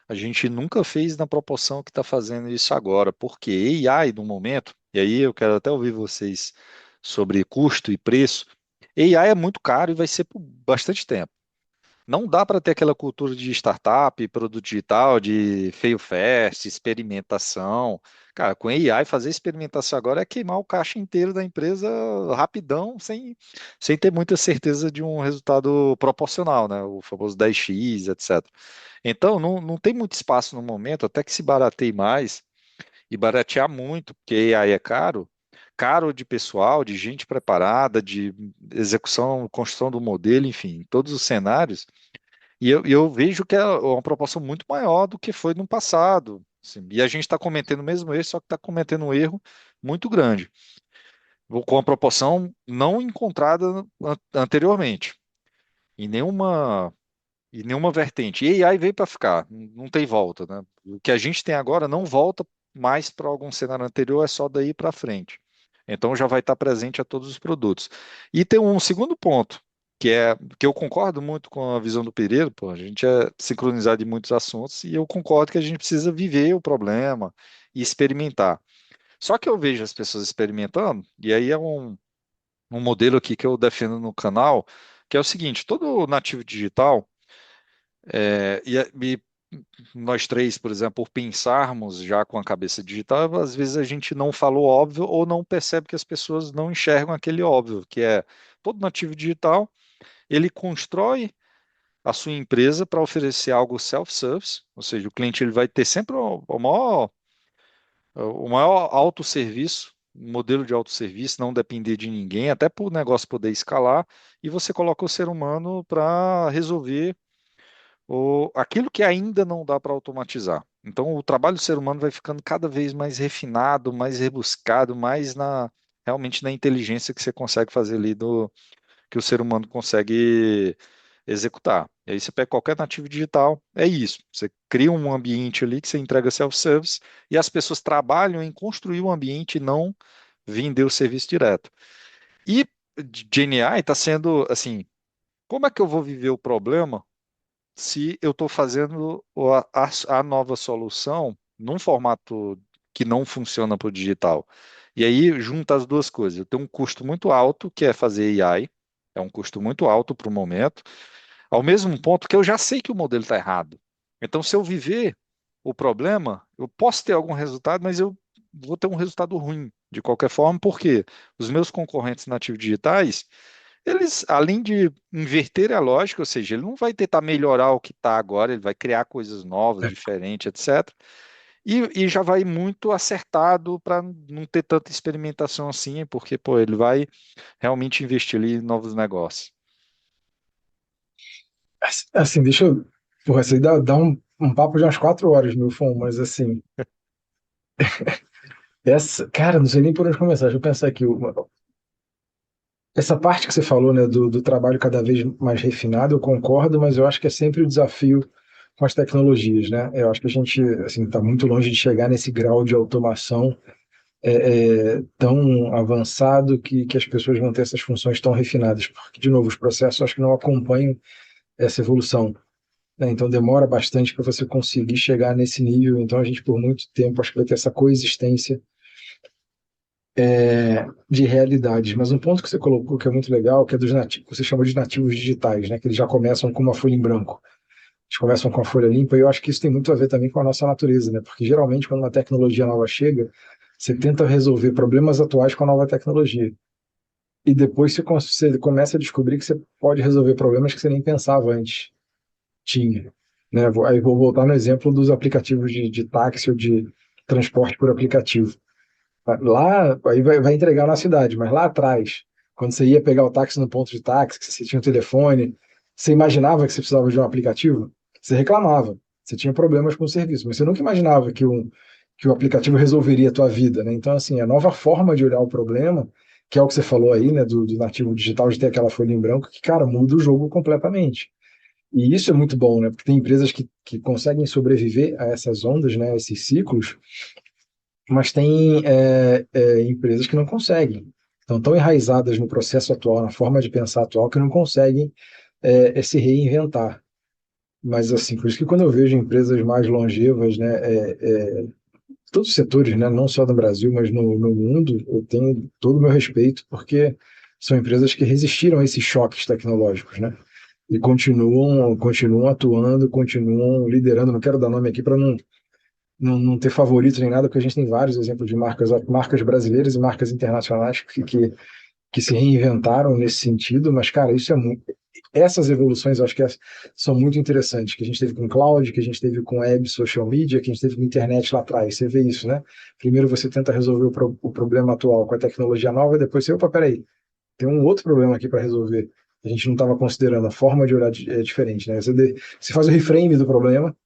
[SPEAKER 1] a gente nunca fez na proporção que está fazendo isso agora, porque AI no momento, e aí eu quero até ouvir vocês sobre custo e preço. AI é muito caro e vai ser por bastante tempo. Não dá para ter aquela cultura de startup, produto digital, de fail fast, experimentação. Cara, com AI, fazer experimentação agora é queimar o caixa inteiro da empresa rapidão, sem ter muita certeza de um resultado proporcional, né? O famoso 10x, etc. Então, não tem muito espaço no momento, até que se barateie mais e baratear muito, porque AI é caro, caro de pessoal, de gente preparada, de execução, construção do modelo, enfim, todos os cenários. E eu vejo que é uma proporção muito maior do que foi no passado. Assim. E a gente está cometendo o mesmo erro, só que está cometendo um erro muito grande, com uma proporção não encontrada anteriormente, em nenhuma vertente. E AI veio para ficar, não tem volta, né? O que a gente tem agora não volta mais para algum cenário anterior, é só daí para frente. Então já vai estar presente a todos os produtos. E tem um segundo ponto, que eu concordo muito com a visão do Pereira, pô, a gente é sincronizado em muitos assuntos e eu concordo que a gente precisa viver o problema e experimentar. Só que eu vejo as pessoas experimentando, e aí é um modelo aqui que eu defendo no canal, que é o seguinte: todo nativo digital e nós três, por exemplo, por pensarmos já com a cabeça digital, às vezes a gente não falou óbvio ou não percebe que as pessoas não enxergam aquele óbvio, que é todo nativo digital. ele constrói a sua empresa para oferecer algo self-service, ou seja, o cliente ele vai ter sempre o maior autosserviço, um modelo de autosserviço, não depender de ninguém, até para o negócio poder escalar, e você coloca o ser humano para resolver aquilo que ainda não dá para automatizar. Então, o trabalho do ser humano vai ficando cada vez mais refinado, mais rebuscado, mais realmente na inteligência que você consegue fazer ali que o ser humano consegue executar. E aí você pega qualquer nativo digital, é isso. Você cria um ambiente ali que você entrega self-service e as pessoas trabalham em construir o ambiente e não vender o serviço direto. E GenAI está sendo assim, como é que eu vou viver o problema se eu estou fazendo a nova solução num formato que não funciona para o digital? E aí junta as duas coisas. Eu tenho um custo muito alto, que é fazer AI, é um custo muito alto para o momento, ao mesmo ponto que eu já sei que o modelo está errado. Então, se eu viver o problema, eu posso ter algum resultado, mas eu vou ter um resultado ruim de qualquer forma, porque os meus concorrentes nativos digitais, eles, além de inverter a lógica, ou seja, ele não vai tentar melhorar o que está agora, ele vai criar coisas novas, diferentes, etc. E já vai muito acertado para não ter tanta experimentação assim, porque, pô, ele vai realmente investir ali em novos negócios.
[SPEAKER 2] Assim, deixa eu. Porra, isso aí dá um papo de umas 4 horas, meu fã, mas assim. Cara, não sei nem por onde começar. Deixa eu pensar aqui. Essa parte que você falou, né, do trabalho cada vez mais refinado, eu concordo, mas eu acho que é sempre o desafio com as tecnologias, né? Eu acho que a gente, assim, está muito longe de chegar nesse grau de automação tão avançado que as pessoas vão ter essas funções tão refinadas, porque, de novo, os processos acho que não acompanham essa evolução, né? Então demora bastante para você conseguir chegar nesse nível. Então a gente, por muito tempo, acho que vai ter essa coexistência de realidades. Mas um ponto que você colocou que é muito legal, que é dos nativos, você chama de nativos digitais, né? Que eles já começam com uma folha em branco. Eles começam com a folha limpa, e eu acho que isso tem muito a ver também com a nossa natureza, né? Porque geralmente, quando uma tecnologia nova chega, você tenta resolver problemas atuais com a nova tecnologia. E depois você começa a descobrir que você pode resolver problemas que você nem pensava antes tinha. Né? Aí vou voltar no exemplo dos aplicativos de táxi ou de transporte por aplicativo. Lá, aí vai entregar na cidade, mas lá atrás, quando você ia pegar o táxi no ponto de táxi, que você tinha um telefone, você imaginava que você precisava de um aplicativo? Você reclamava, você tinha problemas com o serviço, mas você nunca imaginava que o aplicativo resolveria a tua vida, né? Então, assim, a nova forma de olhar o problema, que é o que você falou aí, né, do nativo digital, de ter aquela folha em branco, que, cara, muda o jogo completamente. E isso é muito bom, né? Porque tem empresas que conseguem sobreviver a essas ondas, né, a esses ciclos, mas tem empresas que não conseguem. Estão tão enraizadas no processo atual, na forma de pensar atual, que não conseguem se reinventar. Mas, assim, por isso que quando eu vejo empresas mais longevas, né, todos os setores, né, não só no Brasil, mas no mundo, eu tenho todo o meu respeito, porque são empresas que resistiram a esses choques tecnológicos, né? E continuam atuando, continuam liderando. Não quero dar nome aqui para não ter favoritos nem nada, porque a gente tem vários exemplos de marcas brasileiras e marcas internacionais que se reinventaram nesse sentido, mas, cara, isso é muito. Essas evoluções eu acho que são muito interessantes, que a gente teve com cloud, que a gente teve com web, social media, que a gente teve com internet lá atrás. Você vê isso, né? Primeiro você tenta resolver o problema atual com a tecnologia nova, depois você, opa, peraí, tem um outro problema aqui para resolver. A gente não estava considerando, a forma de olhar é diferente, né? Você faz o reframe do problema,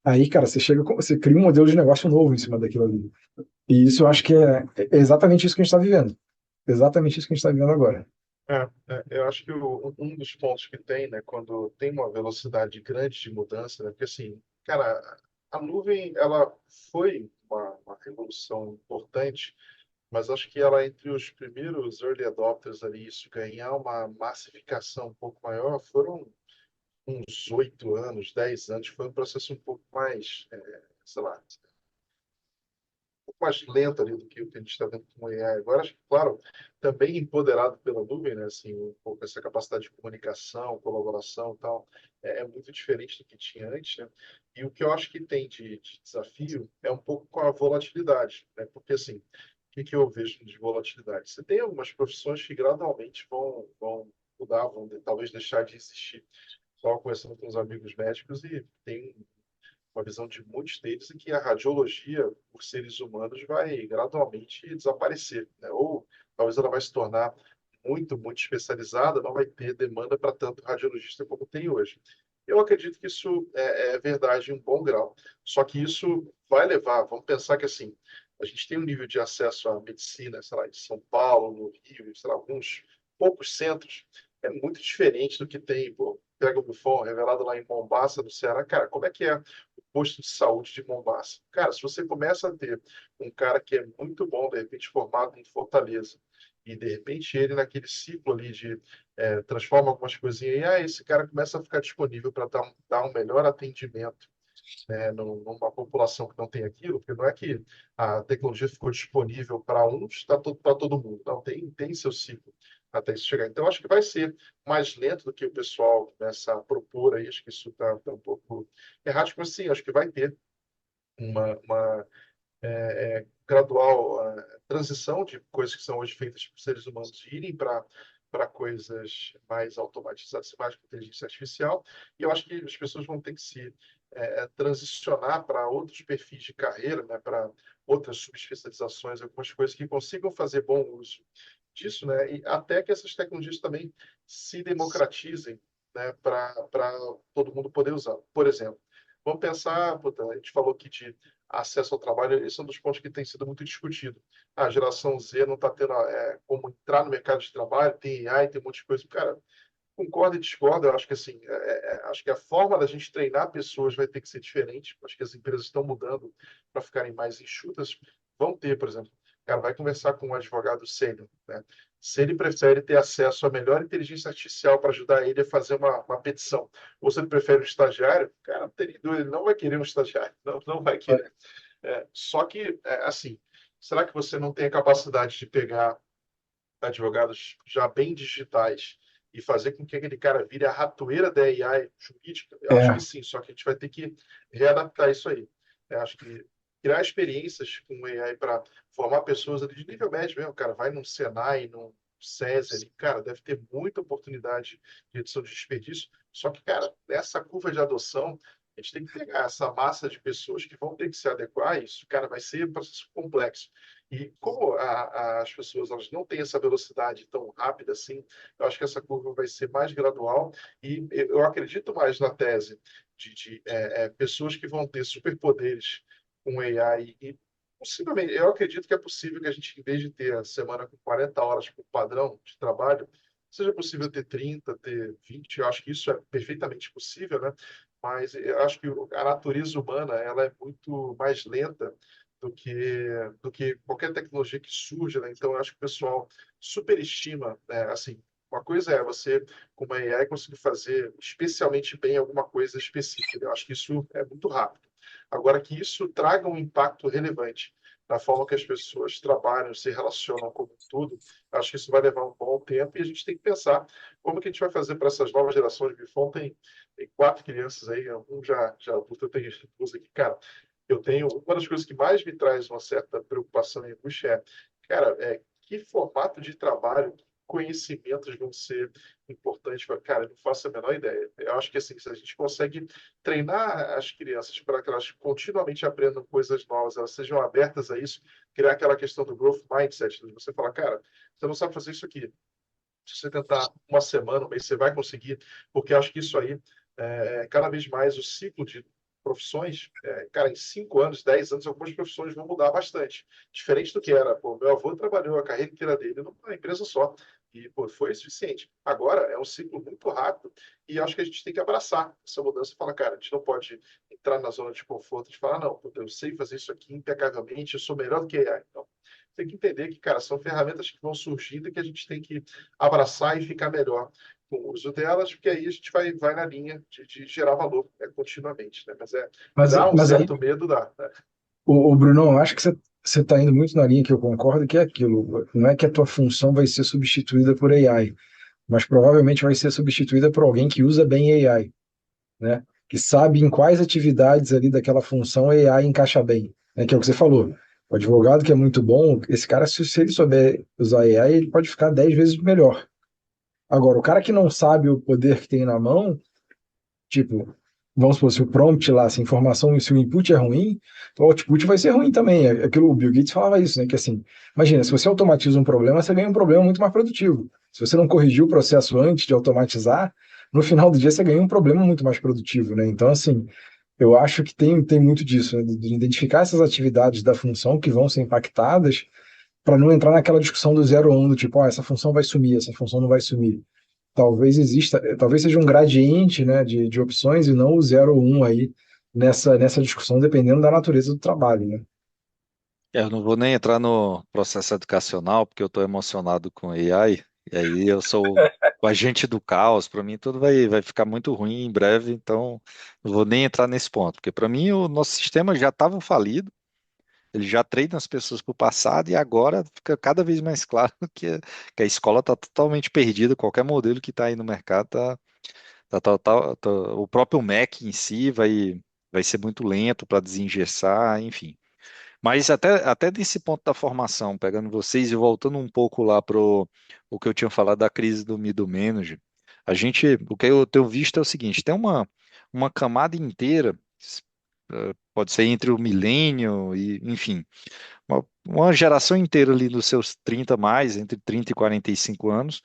[SPEAKER 2] aí, cara, você cria um modelo de negócio novo em cima daquilo ali. E isso eu acho que é exatamente isso que a gente está vivendo. Exatamente isso que a gente está vivendo agora.
[SPEAKER 3] Eu acho que um dos pontos que tem, né, quando tem uma velocidade grande de mudança, né, porque assim, cara, a nuvem, ela foi uma revolução importante, mas acho que ela, entre os primeiros early adopters ali, isso ganhar uma massificação um pouco maior, foram uns 8 anos, 10 anos, foi um processo um pouco mais, sei lá, pouco mais lento ali do que o que a gente está vendo com o AI agora. Acho que, claro, também empoderado pela nuvem, né? Assim, um pouco essa capacidade de comunicação, colaboração e tal, é muito diferente do que tinha antes, né? E o que eu acho que tem de desafio é um pouco com a volatilidade, né? Porque, assim, o que eu vejo de volatilidade? Você tem algumas profissões que gradualmente vão mudar, talvez deixar de existir. Estava conversando com uns amigos médicos e tem uma visão de muitos deles em que a radiologia por seres humanos vai gradualmente desaparecer, né? Ou talvez ela vai se tornar muito especializada, não vai ter demanda para tanto radiologista como tem hoje. Eu acredito que isso é verdade em um bom grau. Só que isso vai levar, vamos pensar que assim, a gente tem um nível de acesso à medicina, sei lá, em São Paulo, no Rio, sei lá, alguns poucos centros, é muito diferente do que tem, pô, pega o Buffon, revelado lá em Mombaça, no Ceará. Cara, como é que é o posto de saúde de Mombaça? Cara, se você começa a ter um cara que é muito bom, de repente formado em Fortaleza, e de repente ele naquele ciclo ali de transforma algumas coisinhas e esse cara começa a ficar disponível para dar um melhor atendimento, né, numa população que não tem aquilo, porque não é que a tecnologia ficou disponível para uns, para todo mundo. Não, tem seu ciclo até isso chegar. Então, acho que vai ser mais lento do que o pessoal começa a propor aí. Acho que isso está um pouco errado, mas sim, acho que vai ter uma gradual transição de coisas que são hoje feitas por seres humanos irem para coisas mais automatizadas, mais com inteligência artificial, e eu acho que as pessoas vão ter que se transicionar para outros perfis de carreira, né, para outras subespecializações, algumas coisas que consigam fazer bom uso disso, né, e até que essas tecnologias também se democratizem, né, para todo mundo poder usar. Por exemplo, vamos pensar, puta, a gente falou aqui de acesso ao trabalho, esse é um dos pontos que tem sido muito discutido. A geração Z não está tendo como entrar no mercado de trabalho, tem AI, tem um monte de coisa. Cara, concordo e discordo. Eu acho que assim, acho que a forma da gente treinar pessoas vai ter que ser diferente. Acho que as empresas estão mudando para ficarem mais enxutas. Vão ter, por exemplo, cara, vai conversar com um advogado sênior, né? Se ele prefere ter acesso à melhor inteligência artificial para ajudar ele a fazer uma petição, ou se ele prefere um estagiário, cara, não teria dúvida, ele não vai querer um estagiário, não vai querer. Só que, assim, será que você não tem a capacidade de pegar advogados já bem digitais e fazer com que aquele cara vire a ratoeira da AI jurídica? Eu acho que
[SPEAKER 2] É,
[SPEAKER 3] sim, só que a gente vai ter que readaptar isso aí. Eu acho que criar experiências com AI para formar pessoas ali de nível médio mesmo, cara, vai num Senai, num SESI ali, cara, deve ter muita oportunidade de redução de desperdício. Só que, cara, nessa curva de adoção, a gente tem que pegar essa massa de pessoas que vão ter que se adequar a isso. Cara, vai ser um processo complexo. E como as pessoas elas não têm essa velocidade tão rápida assim, eu acho que essa curva vai ser mais gradual e eu acredito mais na tese de pessoas que vão ter superpoderes com AI e possivelmente, eu acredito que é possível que a gente, em vez de ter a semana com 40 horas como padrão de trabalho, seja possível ter 30, ter 20, eu acho que isso é perfeitamente possível, né? Mas eu acho que a natureza humana ela é muito mais lenta do que qualquer tecnologia que surja, né? Então, eu acho que o pessoal superestima, né? Assim, uma coisa é você, com uma AI, conseguir fazer especialmente bem alguma coisa específica. Eu acho que isso é muito rápido. Agora, que isso traga um impacto relevante na forma que as pessoas trabalham, se relacionam como um todo, acho que isso vai levar um bom tempo e a gente tem que pensar como que a gente vai fazer para essas novas gerações. De Bifão tem 4 crianças aí, um já adulto, eu tenho duas aqui. Cara, eu tenho uma das coisas que mais me traz uma certa preocupação e angústia cara, que formato de trabalho, que conhecimentos vão ser importantes. Cara, eu não faço a menor ideia. Eu acho que assim, se a gente consegue treinar as crianças para que elas continuamente aprendam coisas novas, elas sejam abertas a isso, criar aquela questão do growth mindset, de você falar, cara, você não sabe fazer isso aqui. Se você tentar uma semana, um mês, você vai conseguir, porque eu acho que isso aí, cada vez mais o ciclo de profissões, cara, em 5 anos, 10 anos, algumas profissões vão mudar bastante. Diferente do que era. Pô, meu avô trabalhou a carreira inteira dele numa empresa só. E, pô, foi suficiente. Agora é um ciclo muito rápido e acho que a gente tem que abraçar essa mudança e falar, cara, a gente não pode entrar na zona de conforto de falar, não, eu sei fazer isso aqui impecavelmente, eu sou melhor do que a AI. Então, tem que entender que, cara, são ferramentas que vão surgindo e que a gente tem que abraçar e ficar melhor com o uso delas, porque aí a gente vai na linha de gerar valor continuamente, né? Mas dá um
[SPEAKER 2] mas aí,
[SPEAKER 3] certo medo, dá, né?
[SPEAKER 2] o Brunão, eu acho que você está indo muito na linha que eu concordo, que é aquilo. Não é que a tua função vai ser substituída por AI, mas provavelmente vai ser substituída por alguém que usa bem AI, né? Que sabe em quais atividades ali daquela função a AI encaixa bem, né? Que é o que você falou. O advogado que é muito bom, esse cara, se ele souber usar AI, ele pode ficar 10 vezes melhor. Agora, o cara que não sabe o poder que tem na mão, tipo, vamos supor, se o prompt lá, se a informação, se o input é ruim, o output vai ser ruim também. Aquilo, o Bill Gates falava isso, né? Que assim, imagina, se você automatiza um problema, você ganha um problema muito mais produtivo. Se você não corrigiu o processo antes de automatizar, no final do dia você ganha um problema muito mais produtivo, né? Então, assim, eu acho que tem muito disso, né? De identificar essas atividades da função que vão ser impactadas para não entrar naquela discussão do 0 a 1, do tipo, essa função vai sumir, essa função não vai sumir. Talvez exista, talvez seja um gradiente, né, de opções e não o 0 ou 1 aí nessa discussão, dependendo da natureza do trabalho, né?
[SPEAKER 1] Eu não vou nem entrar no processo educacional, porque eu estou emocionado com AI, e aí eu sou o agente do caos, para mim tudo vai ficar muito ruim em breve, então não vou nem entrar nesse ponto, porque para mim o nosso sistema já estava falido, ele já treina as pessoas para o passado e agora fica cada vez mais claro que a escola está totalmente perdida, qualquer modelo que está aí no mercado o próprio Mac em si vai ser muito lento para desengessar, enfim. Mas até nesse ponto da formação, pegando vocês e voltando um pouco lá o que eu tinha falado da crise do middle manager, o que eu tenho visto é o seguinte, tem uma camada inteira, pode ser entre o milênio e, enfim, uma geração inteira ali dos seus 30 mais, entre 30 e 45 anos,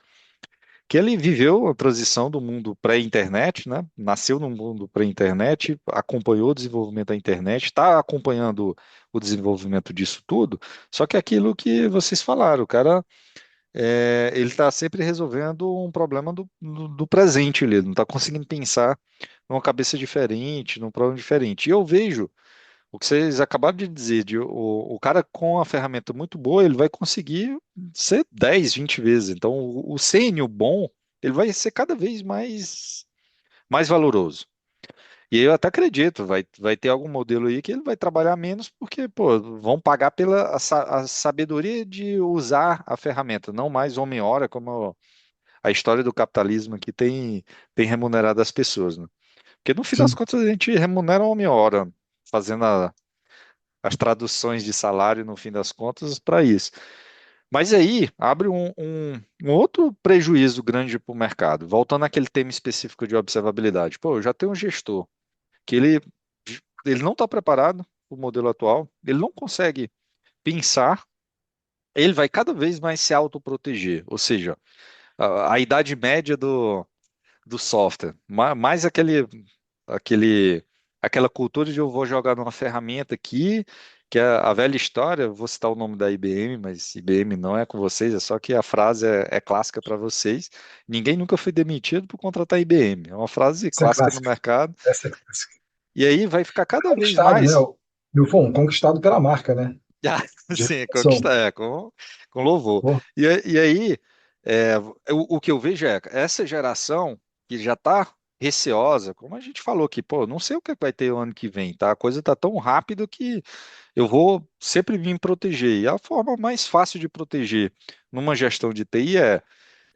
[SPEAKER 1] que ele viveu a transição do mundo pré-internet, né? Nasceu no mundo pré-internet, acompanhou o desenvolvimento da internet, está acompanhando o desenvolvimento disso tudo. Só que é aquilo que vocês falaram, o cara, ele está sempre resolvendo um problema do presente, ele não está conseguindo pensar numa cabeça diferente, num problema diferente. E eu vejo o que vocês acabaram de dizer, o cara com a ferramenta muito boa, ele vai conseguir ser 10, 20 vezes. Então, o sênior bom, ele vai ser cada vez mais valoroso. E eu até acredito, vai ter algum modelo aí que ele vai trabalhar menos porque, pô, vão pagar pela a sabedoria de usar a ferramenta, não mais homem-hora, como a história do capitalismo aqui tem remunerado as pessoas, né? Porque no fim das
[SPEAKER 2] Sim,
[SPEAKER 1] contas a gente remunera homem-hora, fazendo as traduções de salário no fim das contas para isso. Mas aí abre um outro prejuízo grande para o mercado. Voltando àquele tema específico de observabilidade. Pô, eu já tenho um gestor que ele não está preparado para o modelo atual, ele não consegue pensar, ele vai cada vez mais se autoproteger. Ou seja, a idade média do software, mais aquela cultura de eu vou jogar numa ferramenta aqui, que é a velha história, eu vou citar o nome da IBM, mas IBM não é com vocês, é só que a frase é clássica para vocês. Ninguém nunca foi demitido por contratar IBM. É uma frase
[SPEAKER 2] essa é
[SPEAKER 1] clássica no
[SPEAKER 2] clássica.
[SPEAKER 1] mercado.
[SPEAKER 2] Essa é clássica.
[SPEAKER 1] E aí vai ficar cada vez
[SPEAKER 2] Conquistado, né?
[SPEAKER 1] mais.
[SPEAKER 2] Milfon, conquistado pela marca, né?
[SPEAKER 1] Ah,
[SPEAKER 2] De
[SPEAKER 1] sim,
[SPEAKER 2] reputação.
[SPEAKER 1] com louvor.
[SPEAKER 2] Pô,
[SPEAKER 1] E aí, o que eu vejo é essa geração que já está receosa, como a gente falou aqui, pô, não sei o que vai ter o ano que vem, tá? A coisa tá tão rápida que eu vou sempre me proteger. E a forma mais fácil de proteger numa gestão de TI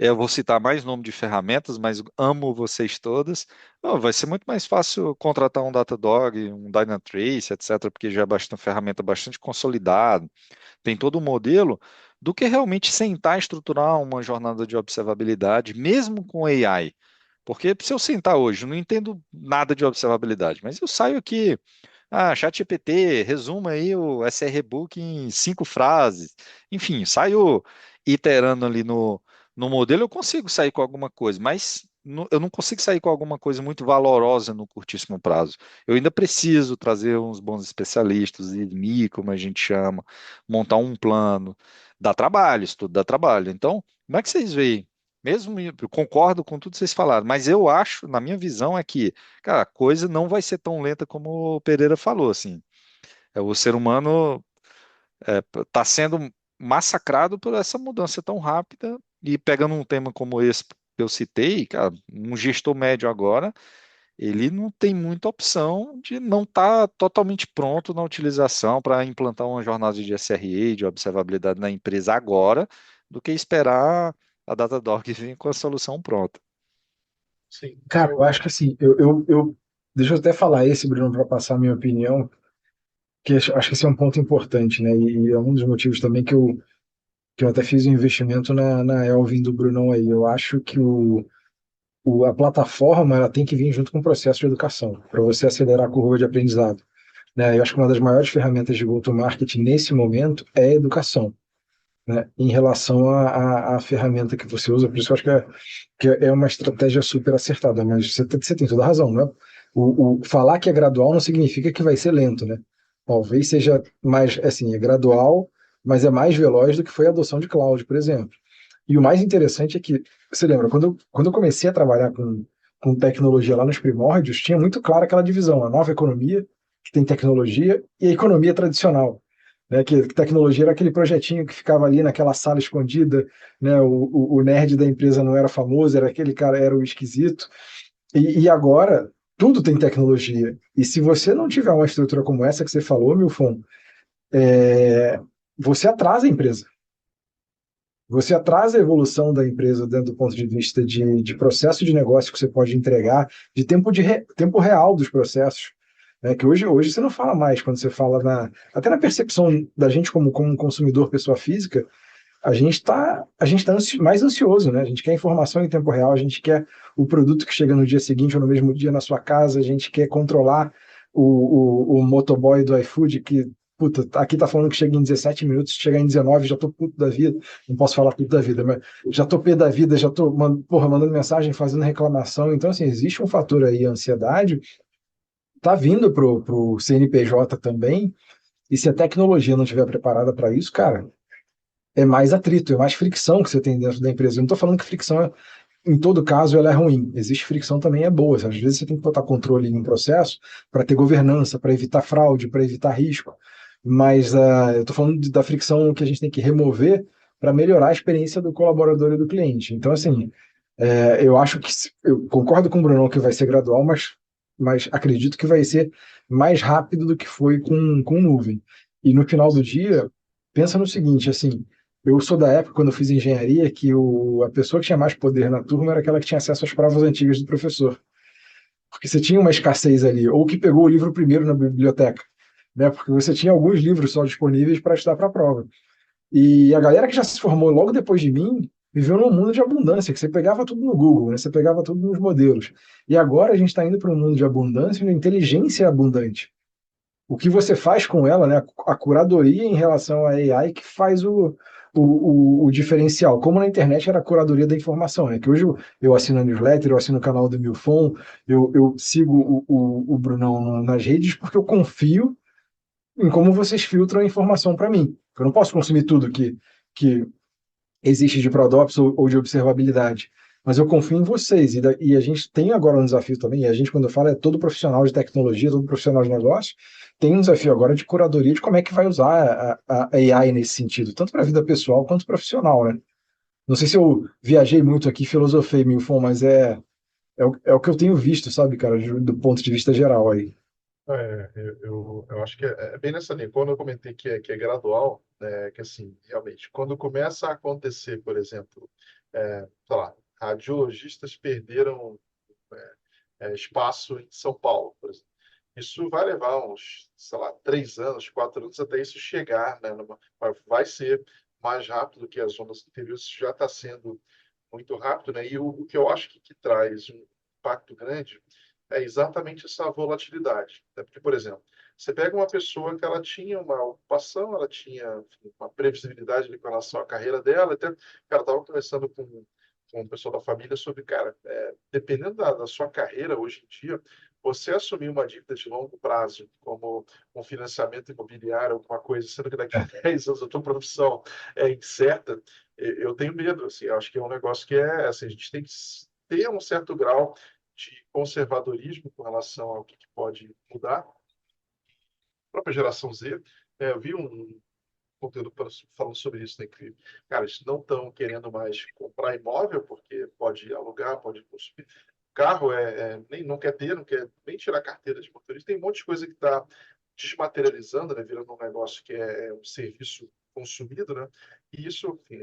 [SPEAKER 1] eu vou citar mais nome de ferramentas, mas amo vocês todas. Não, vai ser muito mais fácil contratar um Datadog, um Dynatrace, etc., porque já é uma ferramenta bastante consolidada, tem todo o modelo, do que realmente sentar e estruturar uma jornada de observabilidade, mesmo com AI. Porque se eu sentar hoje, eu não entendo nada de observabilidade, mas eu saio aqui, ChatGPT, resuma aí o SR Book em 5 frases. Enfim, saio iterando ali no modelo, eu consigo sair com alguma coisa, mas eu não consigo sair com alguma coisa muito valorosa no curtíssimo prazo. Eu ainda preciso trazer uns bons especialistas, IDMI, como a gente chama, montar um plano. Dá trabalho, isso tudo dá trabalho. Então, como é que vocês veem? Mesmo eu concordo com tudo que vocês falaram, mas eu acho, na minha visão, é que, cara, a coisa não vai ser tão lenta como o Pereira falou, assim. O ser humano está sendo massacrado por essa mudança tão rápida e pegando um tema como esse que eu citei, cara, um gestor médio agora, ele não tem muita opção de não estar totalmente pronto na utilização para implantar uma jornada de SRE, de observabilidade na empresa agora, do que esperar a Datadog vir com a solução pronta.
[SPEAKER 3] sim.
[SPEAKER 2] cara, eu acho que assim, deixa eu até falar esse, Bruno, para passar a minha opinião, que acho que esse é um ponto importante, né? E é um dos motivos também que eu até fiz um investimento na Elvin do Brunão aí. Eu acho que a plataforma ela tem que vir junto com o processo de educação, para você acelerar a curva de aprendizado. Né? Eu acho que uma das maiores ferramentas de go-to-market nesse momento é a educação, né? Em relação à ferramenta que você usa, por isso eu acho que é uma estratégia super acertada, mas você tem toda a razão, né? Falar que é gradual não significa que vai ser lento, né? Talvez seja mais, assim, é gradual, mas é mais veloz do que foi a adoção de cloud, por exemplo. E o mais interessante é que, você lembra, quando eu comecei a trabalhar com tecnologia lá nos primórdios, tinha muito clara aquela divisão, a nova economia, que tem tecnologia, e a economia tradicional, né, que tecnologia era aquele projetinho que ficava ali naquela sala escondida, né, o nerd da empresa não era famoso, era aquele cara, era o esquisito, e agora tudo tem tecnologia, e se você não tiver uma estrutura como essa que você falou, Milfon, você atrasa a empresa. Você atrasa a evolução da empresa dentro do ponto de vista de processo de negócio que você pode entregar, de tempo real dos processos. Né? Que hoje você não fala mais, quando você fala até na percepção da gente como consumidor, pessoa física, a gente tá mais ansioso, né? A gente quer informação em tempo real, a gente quer o produto que chega no dia seguinte ou no mesmo dia na sua casa, a gente quer controlar o motoboy do iFood que, puta, aqui tá falando que chega em 17 minutos, se chegar em 19 já tô puto da vida, não posso falar puto da vida, mas já tô pé da vida, já tô, mandando mensagem, fazendo reclamação, então assim, existe um fator aí, a ansiedade, tá vindo pro CNPJ também, e se a tecnologia não estiver preparada para isso, cara, é mais atrito, é mais fricção que você tem dentro da empresa. Eu não estou falando que fricção, em todo caso, ela é ruim. Existe fricção também é boa. Às vezes você tem que botar controle em um processo para ter governança, para evitar fraude, para evitar risco. Mas eu estou falando da fricção que a gente tem que remover para melhorar a experiência do colaborador e do cliente. Então, assim, eu acho que eu concordo com o Bruno que vai ser gradual, mas acredito que vai ser mais rápido do que foi com nuvem. E no final do dia, pensa no seguinte, assim, eu sou da época, quando eu fiz engenharia, que a pessoa que tinha mais poder na turma era aquela que tinha acesso às provas antigas do professor. Porque você tinha uma escassez ali, ou que pegou o livro primeiro na biblioteca, né? Porque você tinha alguns livros só disponíveis para estudar para a prova. E a galera que já se formou logo depois de mim viveu num mundo de abundância, que você pegava tudo no Google, né? Você pegava tudo nos modelos. E agora a gente está indo para um mundo de abundância, onde a inteligência é abundante. O que você faz com ela, né? A curadoria em relação à AI que faz o diferencial. Como na internet era a curadoria da informação, né? Que hoje eu assino a newsletter, eu assino o canal do Milfon, eu sigo o Brunão nas redes porque eu confio em como vocês filtram a informação para mim. Eu não posso consumir tudo que existe de ProDops ou de observabilidade. Mas eu confio em vocês. E a gente tem agora um desafio também, e a gente, quando eu falo, é todo profissional de tecnologia, todo profissional de negócio, tem um desafio agora de curadoria de como é que vai usar a AI nesse sentido, tanto para a vida pessoal quanto profissional, né? Não sei se eu viajei muito aqui, filosofei, Milfon, mas é o que eu tenho visto, sabe, cara, do ponto de vista geral aí.
[SPEAKER 3] Eu acho que é bem nessa linha. Quando eu comentei que é gradual, que assim, realmente, quando começa a acontecer, por exemplo, sei lá, radiologistas perderam espaço em São Paulo, por exemplo. Isso vai levar uns, sei lá, 3 anos, 4 anos até isso chegar, né? Vai ser mais rápido que as zonas anteriores, isso já está sendo muito rápido, né? E o que eu acho que traz um impacto grande é exatamente essa volatilidade. Né? Porque, por exemplo, você pega uma pessoa que ela tinha uma ocupação, ela tinha enfim, uma previsibilidade ali com relação à carreira dela, até, cara, estava conversando com o pessoal da família sobre, cara, dependendo da sua carreira hoje em dia, você assumir uma dívida de longo prazo, como um financiamento imobiliário, alguma coisa, sendo que daqui a 10 anos a tua profissão é incerta, eu tenho medo, assim, eu acho que é um negócio que assim, a gente tem que ter um certo grau de conservadorismo com relação ao que pode mudar. A própria geração Z, eu vi um conteúdo falando sobre isso, né, que, cara, eles não estão querendo mais comprar imóvel, porque pode alugar, pode consumir. Carro nem não quer ter, não quer nem tirar carteira de motorista. Tem um monte de coisa que está desmaterializando, né, virando um negócio que é um serviço consumido, né? E isso, enfim,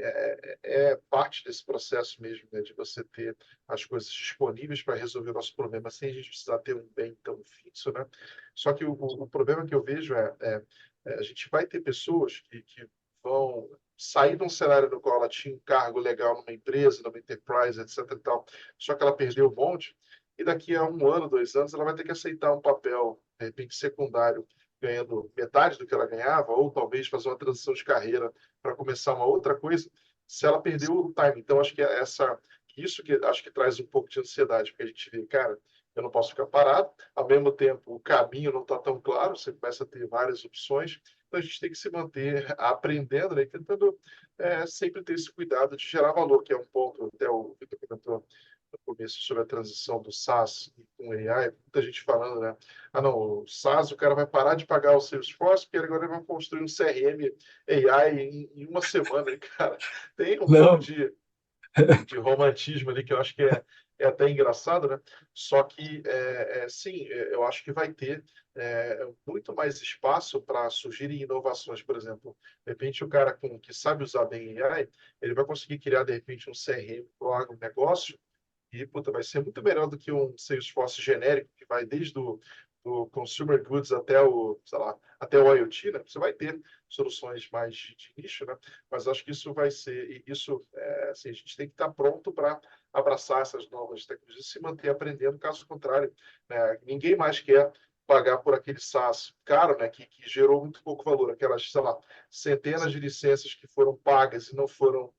[SPEAKER 3] é parte desse processo mesmo, né, de você ter as coisas disponíveis para resolver o nosso problema sem a gente precisar ter um bem tão fixo, né? Só que o problema que eu vejo a gente vai ter pessoas que vão sair de um cenário no qual ela tinha um cargo legal numa empresa, numa enterprise, etc. e tal, só que ela perdeu um monte, e daqui a 1 ano, 2 anos, ela vai ter que aceitar um papel, de repente, secundário, ganhando metade do que ela ganhava, ou talvez fazer uma transição de carreira para começar uma outra coisa, se ela perdeu o time. Então, acho que isso que acho que traz um pouco de ansiedade, porque a gente vê, cara, eu não posso ficar parado, ao mesmo tempo o caminho não está tão claro, você começa a ter várias opções, então a gente tem que se manter aprendendo, né, e tentando sempre ter esse cuidado de gerar valor, que é um ponto, até o Vitor comentou no começo sobre a transição do SaaS com AI, muita gente falando, né? Ah, não, o SaaS, o cara vai parar de pagar o Salesforce, porque agora ele vai construir um CRM AI em 1 semana, e, cara. Tem um pouco
[SPEAKER 2] Não,
[SPEAKER 3] de romantismo ali que eu acho que é até engraçado, né? Só que, sim, eu acho que vai ter muito mais espaço para surgirem inovações, por exemplo. De repente, o cara que sabe usar bem AI, ele vai conseguir criar, de repente, um CRM para o agronegócio e, puta, vai ser muito melhor do que um Salesforce genérico, que vai desde do consumer goods até o, sei lá, até o IoT, né? Você vai ter soluções mais de nicho, né? Mas acho que isso vai ser, e isso, assim, a gente tem que estar pronto para abraçar essas novas tecnologias e se manter aprendendo, caso contrário, né? Ninguém mais quer pagar por aquele SaaS caro, né? Que gerou muito pouco valor, aquelas, sei lá, centenas de licenças que foram pagas e não foram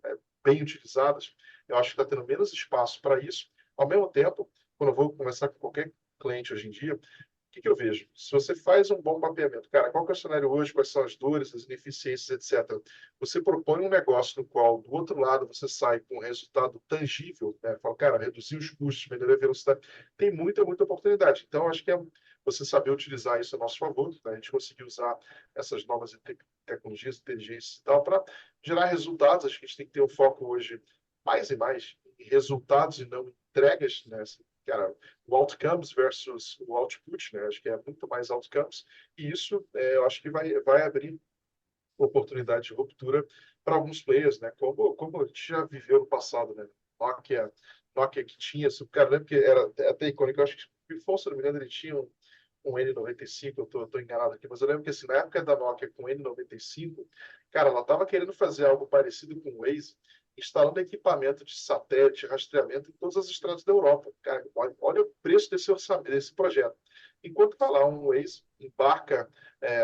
[SPEAKER 3] bem utilizadas. Eu acho que está tendo menos espaço para isso. Ao mesmo tempo, quando eu vou conversar com qualquer cliente hoje em dia, o que eu vejo? Se você faz um bom mapeamento, cara, qual que é o cenário hoje, quais são as dores, as ineficiências, etc. Você propõe um negócio no qual, do outro lado, você sai com um resultado tangível, né? Fala, cara, reduzir os custos, melhorar a velocidade. Tem muita, muita oportunidade. Então, acho que é você saber utilizar isso a nosso favor, né? A gente conseguir usar essas novas tecnologias, inteligências e tal, para gerar resultados. Acho que a gente tem que ter um foco hoje mais e mais em resultados e não em entregas, né? Assim, cara, o outcomes versus o output, né? Acho que é muito mais outcomes e isso eu acho que vai abrir oportunidade de ruptura para alguns players, né? Como a gente já viveu no passado, né? Nokia, Nokia que tinha, cara, lembra que era até icônico, eu acho que o Afonso, se não me engano, ele tinha um N95, eu tô enganado aqui, mas eu lembro que assim, na época da Nokia com o N95, cara, ela estava querendo fazer algo parecido com o Waze, instalando equipamento de satélite, rastreamento em todas as estradas da Europa. Cara, olha o preço desse projeto. Enquanto está lá um Waze, embarca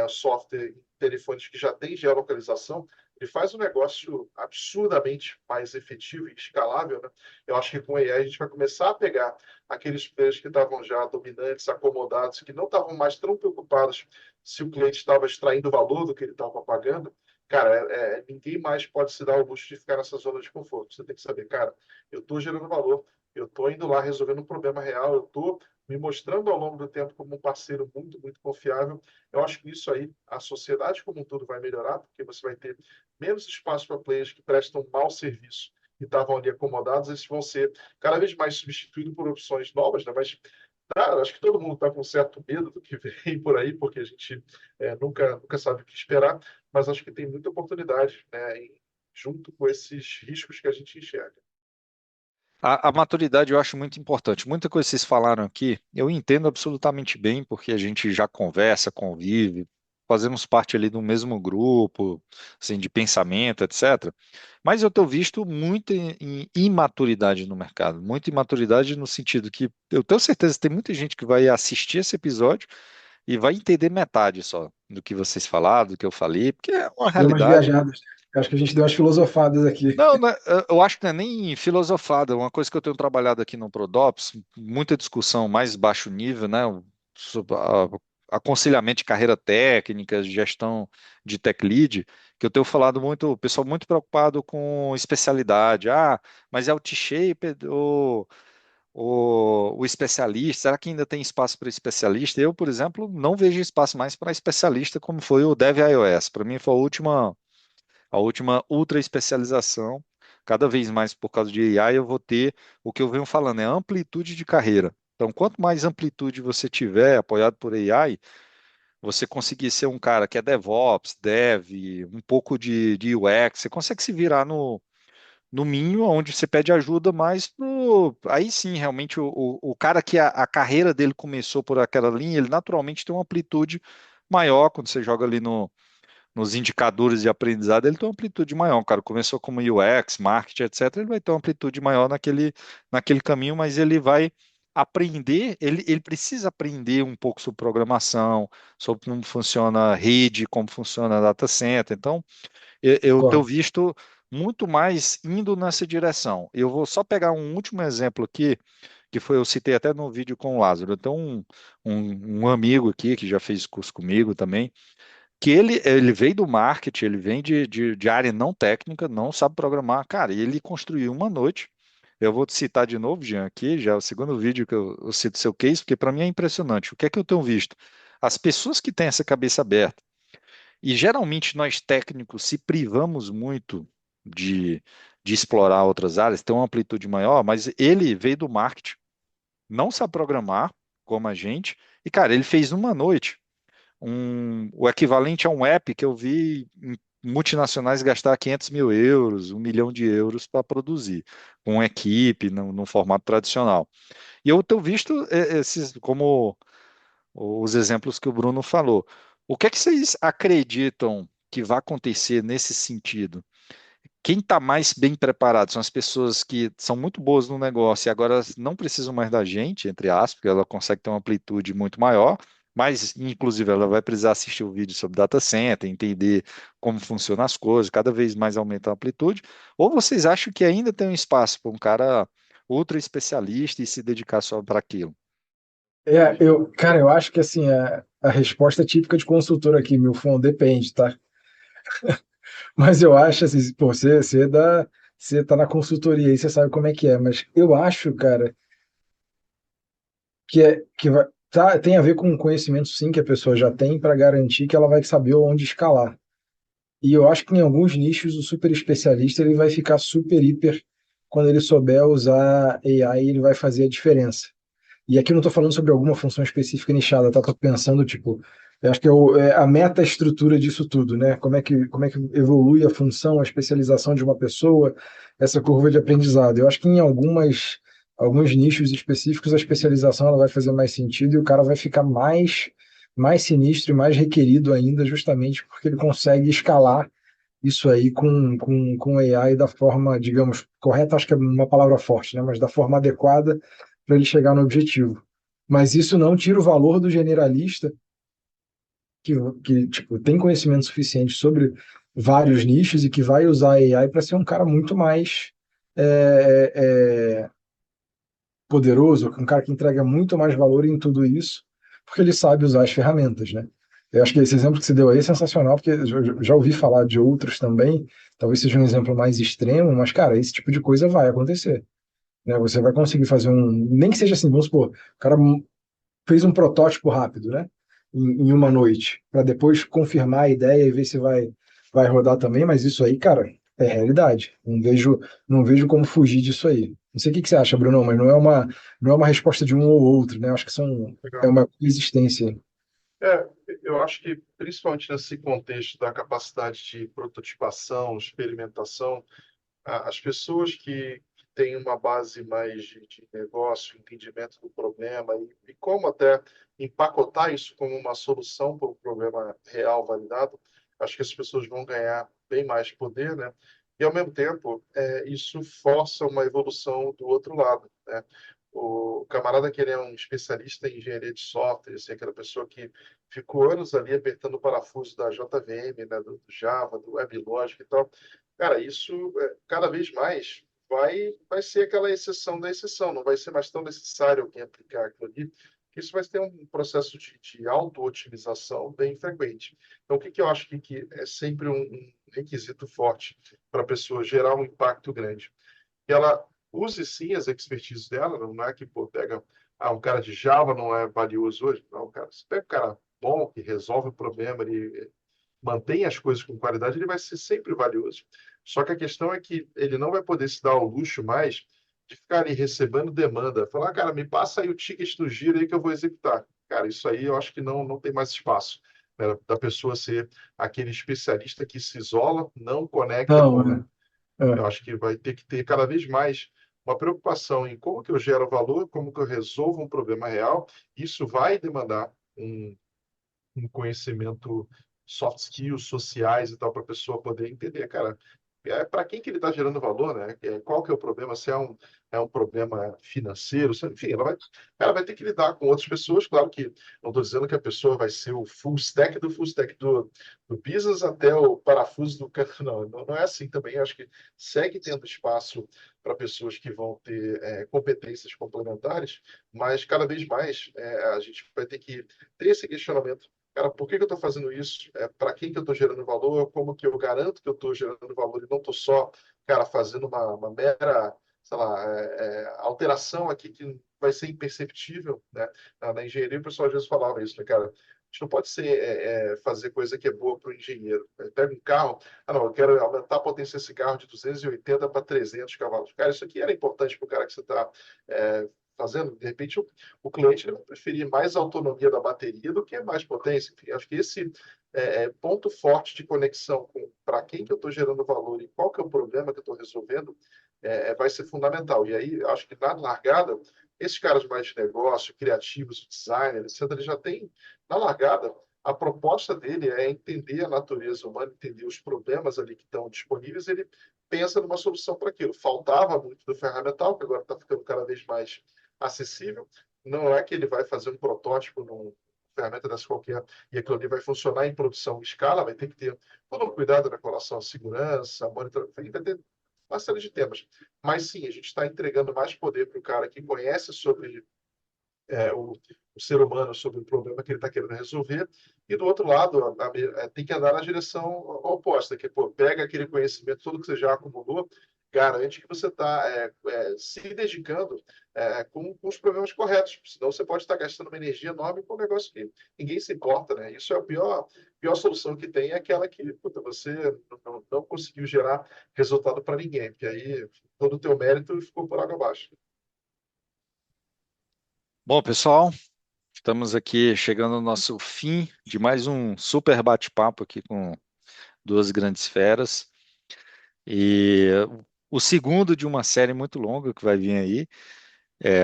[SPEAKER 3] software em telefones que já tem geolocalização, ele faz um negócio absurdamente mais efetivo e escalável, né? Eu acho que com AI a gente vai começar a pegar aqueles players que estavam já dominantes, acomodados, que não estavam mais tão preocupados se o cliente estava extraindo o valor do que ele estava pagando. Cara, ninguém mais pode se dar o luxo de ficar nessa zona de conforto. Você tem que saber, cara, eu estou gerando valor, eu estou indo lá resolvendo um problema real, eu estou me mostrando ao longo do tempo como um parceiro muito, muito confiável. Eu acho que isso aí, a sociedade como um todo vai melhorar, porque você vai ter menos espaço para players que prestam mau serviço e estavam ali acomodados, esses vão ser cada vez mais substituídos por opções novas, né? Mas cara, acho que todo mundo está com certo medo do que vem por aí, porque a gente nunca sabe o que esperar, mas acho que tem muita oportunidade, né, junto com esses riscos que a gente enxerga.
[SPEAKER 1] A maturidade eu acho muito importante. Muita coisa que vocês falaram aqui, eu entendo absolutamente bem, porque a gente já conversa, convive, fazemos parte ali do mesmo grupo, assim, de pensamento, etc. Mas eu tenho visto muita imaturidade no mercado, muita imaturidade no sentido que eu tenho certeza que tem muita gente que vai assistir esse episódio e vai entender metade só do que vocês falaram, do que eu falei, porque é uma
[SPEAKER 2] deu umas
[SPEAKER 1] realidade.
[SPEAKER 2] viajadas. Acho que a gente deu umas filosofadas aqui.
[SPEAKER 1] Não, eu acho que não é nem filosofada. Uma coisa que eu tenho trabalhado aqui no Prodops, muita discussão mais baixo nível, né? Sobre aconselhamento de carreira técnica, gestão de tech lead, que eu tenho falado muito, o pessoal muito preocupado com especialidade. Ah, mas é o T-shape o especialista? Será que ainda tem espaço para especialista? Eu, por exemplo, não vejo espaço mais para especialista, como foi o Dev iOS. Para mim foi a última ultra especialização. Cada vez mais por causa de AI, eu vou ter o que eu venho falando, é amplitude de carreira. Então, quanto mais amplitude você tiver apoiado por AI, você conseguir ser um cara que é DevOps, Dev, um pouco de UX, você consegue se virar no mínimo, onde você pede ajuda mais aí sim, realmente, o cara que a carreira dele começou por aquela linha, ele naturalmente tem uma amplitude maior quando você joga ali nos indicadores de aprendizado, ele tem uma amplitude maior. O cara começou como UX, marketing, etc. Ele vai ter uma amplitude maior naquele caminho, mas ele vai aprender, ele precisa aprender um pouco sobre programação, sobre como funciona a rede, como funciona a data center. Então, eu tenho
[SPEAKER 2] Concordo.
[SPEAKER 1] visto muito mais indo nessa direção. Eu vou só pegar um último exemplo aqui, que foi, eu citei até no vídeo com o Lázaro. Eu tenho um amigo aqui que já fez curso comigo também, que ele veio do marketing, ele vem de área não técnica, não sabe programar. Cara, e ele construiu uma noite. Eu vou te citar de novo, Jean, aqui, já é o segundo vídeo que eu cito seu case, porque para mim é impressionante. O que é que eu tenho visto? As pessoas que têm essa cabeça aberta, e geralmente nós técnicos se privamos muito de, de explorar outras áreas, tem uma amplitude maior, mas ele veio do marketing, não sabe programar como a gente, e cara, ele fez uma noite o equivalente a um app que eu vi em multinacionais gastar 500 mil euros, 1 milhão de euros para produzir, com equipe, no formato tradicional. E eu tenho visto esses, como os exemplos que o Bruno falou. O que é que vocês acreditam que vai acontecer nesse sentido? Quem está mais bem preparado são as pessoas que são muito boas no negócio e agora não precisam mais da gente, entre aspas, porque ela consegue ter uma amplitude muito maior, mas inclusive ela vai precisar assistir o vídeo sobre data center, entender como funcionam as coisas, cada vez mais aumenta a amplitude, ou vocês acham que ainda tem um espaço para um cara ultra especialista e se dedicar só para aquilo?
[SPEAKER 2] Cara, eu acho que assim, a resposta é típica de consultor aqui, meu fundo, depende, tá? Mas eu acho assim, pô, você tá na consultoria aí, você sabe como é que é, mas eu acho, cara, tem a ver com o conhecimento sim que a pessoa já tem para garantir que ela vai saber onde escalar. E eu acho que em alguns nichos o super especialista ele vai ficar super hiper quando ele souber usar AI, ele vai fazer a diferença. E aqui eu não estou falando sobre alguma função específica nichada, tá? Estou pensando, tipo, eu acho que é a meta-estrutura disso tudo, né? Como é que evolui a função, a especialização de uma pessoa, essa curva de aprendizado. Eu acho que em alguns nichos específicos a especialização ela vai fazer mais sentido e o cara vai ficar mais sinistro e mais requerido ainda, justamente porque ele consegue escalar isso aí com AI da forma, digamos, correta, acho que é uma palavra forte, né? Mas da forma adequada para ele chegar no objetivo. Mas isso não tira o valor do generalista que, que tipo, tem conhecimento suficiente sobre vários nichos e que vai usar a AI para ser um cara muito mais é, é, poderoso, um cara que entrega muito mais valor em tudo isso, porque ele sabe usar as ferramentas, né? Eu acho que esse exemplo que você deu aí é sensacional, porque eu já ouvi falar de outros também, talvez seja um exemplo mais extremo, mas, cara, esse tipo de coisa vai acontecer, né? Você vai conseguir fazer nem que seja assim, vamos supor, o cara fez um protótipo rápido, né? Em uma noite, para depois confirmar a ideia e ver se vai rodar também, mas isso aí, cara, é realidade. Não vejo como fugir disso aí. Não sei o que que você acha, Bruno, mas não é uma resposta de um ou outro, né? Acho que é
[SPEAKER 3] Legal.
[SPEAKER 2] uma coexistência.
[SPEAKER 3] É, eu acho que, principalmente nesse contexto da capacidade de prototipação, experimentação, as pessoas que têm uma base mais de negócio, entendimento do problema e como até empacotar isso como uma solução para um problema real, validado, acho que as pessoas vão ganhar bem mais poder, né? E, ao mesmo tempo, isso força uma evolução do outro lado, né? O camarada que ele é um especialista em engenharia de software, assim, aquela pessoa que ficou anos ali apertando o parafuso da JVM, né, do Java, do WebLogic e tal. Cara, isso cada vez mais vai ser aquela exceção da exceção, não vai ser mais tão necessário alguém aplicar aquilo ali, que isso vai ter um processo de auto-otimização bem frequente. Então, o que eu acho que é sempre um requisito forte para a pessoa gerar um impacto grande? Que ela use sim as expertises dela, não é que pô, pega, um cara de Java não é valioso hoje, não, cara, você pega um cara bom que resolve o problema, ele mantém as coisas com qualidade, ele vai ser sempre valioso. Só que a questão é que ele não vai poder se dar ao luxo mais de ficar ali recebendo demanda, falar, cara, me passa aí o ticket do giro aí que eu vou executar. Cara, isso aí eu acho que não tem mais espaço, né, da pessoa ser aquele especialista que se isola, não conecta
[SPEAKER 2] Não,
[SPEAKER 3] com. Eu
[SPEAKER 2] é.
[SPEAKER 3] acho que vai ter que ter cada vez mais uma preocupação em como que eu gero valor, como que eu resolvo um problema real. Isso vai demandar um conhecimento soft skills sociais e tal, para a pessoa poder entender, cara, para quem que ele está gerando valor, né? Qual que é o problema? Se é um problema financeiro, enfim, ela vai ter que lidar com outras pessoas. Claro que não estou dizendo que a pessoa vai ser o full stack do business até o parafuso do canto, não é assim também. Acho que segue tendo espaço para pessoas que vão ter competências complementares, mas cada vez mais a gente vai ter que ter esse questionamento. Cara, por que que eu estou fazendo isso? Para quem que eu estou gerando valor? Como que eu garanto que eu estou gerando valor e não estou só, cara, fazendo uma mera, sei lá, alteração aqui que vai ser imperceptível, né? Na engenharia, o pessoal às vezes falava isso, né, cara? A gente não pode ser, fazer coisa que é boa para o engenheiro. Pega um carro, não, eu quero aumentar a potência desse carro de 280 para 300 cavalos. Cara, isso aqui era importante para o cara que você está fazendo. De repente, o cliente ele vai preferir mais autonomia da bateria do que mais potência. Enfim, acho que esse ponto forte de conexão com para quem que eu estou gerando valor e qual que é o problema que eu estou resolvendo vai ser fundamental. E aí, acho que na largada, esses caras mais de negócio, criativos, designers, etc., ele já tem, na largada, a proposta dele é entender a natureza humana, entender os problemas ali que estão disponíveis, ele pensa numa solução para aquilo. Faltava muito do ferramental, que agora está ficando cada vez mais acessível. Não é que ele vai fazer um protótipo numa ferramenta dessa qualquer e aquilo ali vai funcionar em produção em escala, vai ter que ter todo um cuidado na relação à segurança, monitoramento, vai ter uma série de temas. Mas sim, a gente está entregando mais poder para o cara que conhece sobre o ser humano, sobre o problema que ele está querendo resolver, e do outro lado, tem que andar na direção oposta, que pô, pega aquele conhecimento todo que você já acumulou, garante que você está se dedicando com os problemas corretos, senão você pode estar gastando uma energia enorme com um negócio que ninguém se importa, né? Isso é a pior solução que tem, é aquela que puta, você não conseguiu gerar resultado para ninguém, porque aí todo o teu mérito ficou por água abaixo.
[SPEAKER 1] Bom, pessoal, estamos aqui chegando ao nosso fim de mais um super bate-papo aqui com duas grandes feras. E o segundo de uma série muito longa que vai vir aí,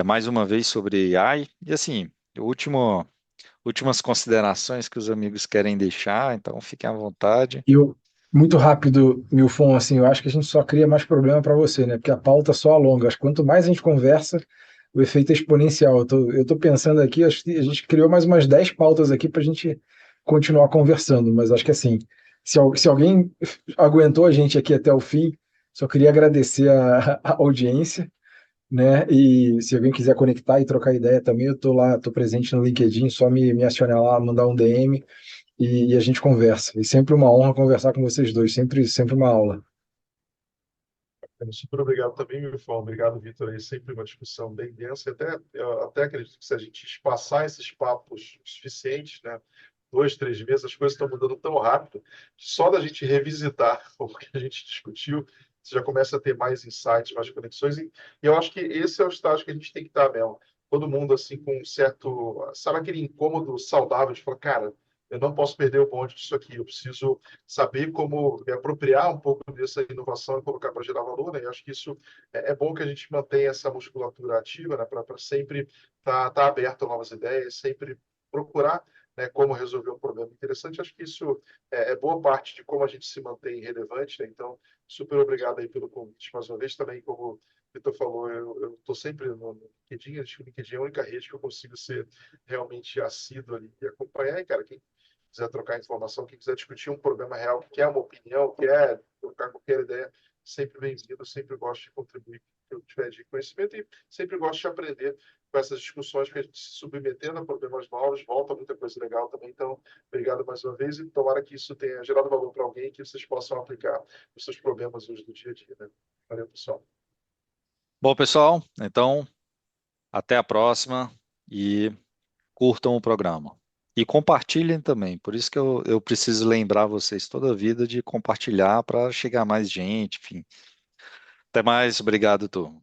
[SPEAKER 1] mais uma vez sobre AI. E assim, últimas considerações que os amigos querem deixar, então fiquem à vontade.
[SPEAKER 2] E eu, muito rápido, Milfon, assim, eu acho que a gente só cria mais problema para você, né? Porque a pauta só alonga. Acho que quanto mais a gente conversa, o efeito é exponencial. Eu tô pensando aqui, acho que a gente criou mais umas 10 pautas aqui para a gente continuar conversando, mas acho que assim, se alguém aguentou a gente aqui até o fim, só queria agradecer a audiência, né? E se alguém quiser conectar e trocar ideia também, eu tô lá, tô presente no LinkedIn, só me acionar lá, mandar um DM e a gente conversa. E sempre uma honra conversar com vocês dois, sempre uma aula.
[SPEAKER 3] Super obrigado também, Milfão. Obrigado, Vitor. Aí sempre uma discussão bem densa. Eu até acredito que se a gente espaçar esses papos suficientes, né, 2, 3 meses, as coisas estão mudando tão rápido, que só da gente revisitar o que a gente discutiu, você já começa a ter mais insights, mais conexões. E eu acho que esse é o estágio que a gente tem que estar, Mel. Todo mundo assim com um certo, sabe aquele incômodo saudável de falar, cara, eu não posso perder o bonde disso aqui. Eu preciso saber como me apropriar um pouco dessa inovação e colocar para gerar valor, né? Eu acho que isso é bom que a gente mantenha essa musculatura ativa, né? Para sempre tá aberto a novas ideias, sempre procurar, né, como resolver um problema interessante. Acho que isso é boa parte de como a gente se mantém relevante, né? Então, super obrigado aí pelo convite mais uma vez. Também, como o Vitor falou, eu estou sempre no LinkedIn. Acho que o LinkedIn é a única rede que eu consigo ser realmente assíduo ali e acompanhar. E, cara, quem quiser trocar informação, quem quiser discutir um problema real, que quer uma opinião, quer trocar qualquer ideia, sempre bem-vindo, sempre gosto de contribuir que eu tiver de conhecimento e sempre gosto de aprender com essas discussões que a gente se submetendo a problemas novos, volta muita coisa legal também. Então, obrigado mais uma vez e tomara que isso tenha gerado valor para alguém que vocês possam aplicar os seus problemas hoje do dia a dia. Né? Valeu, pessoal.
[SPEAKER 1] Bom, pessoal, então até a próxima e curtam o programa. E compartilhem também, por isso que eu preciso lembrar vocês toda a vida de compartilhar para chegar mais gente, enfim. Até mais, obrigado, turma.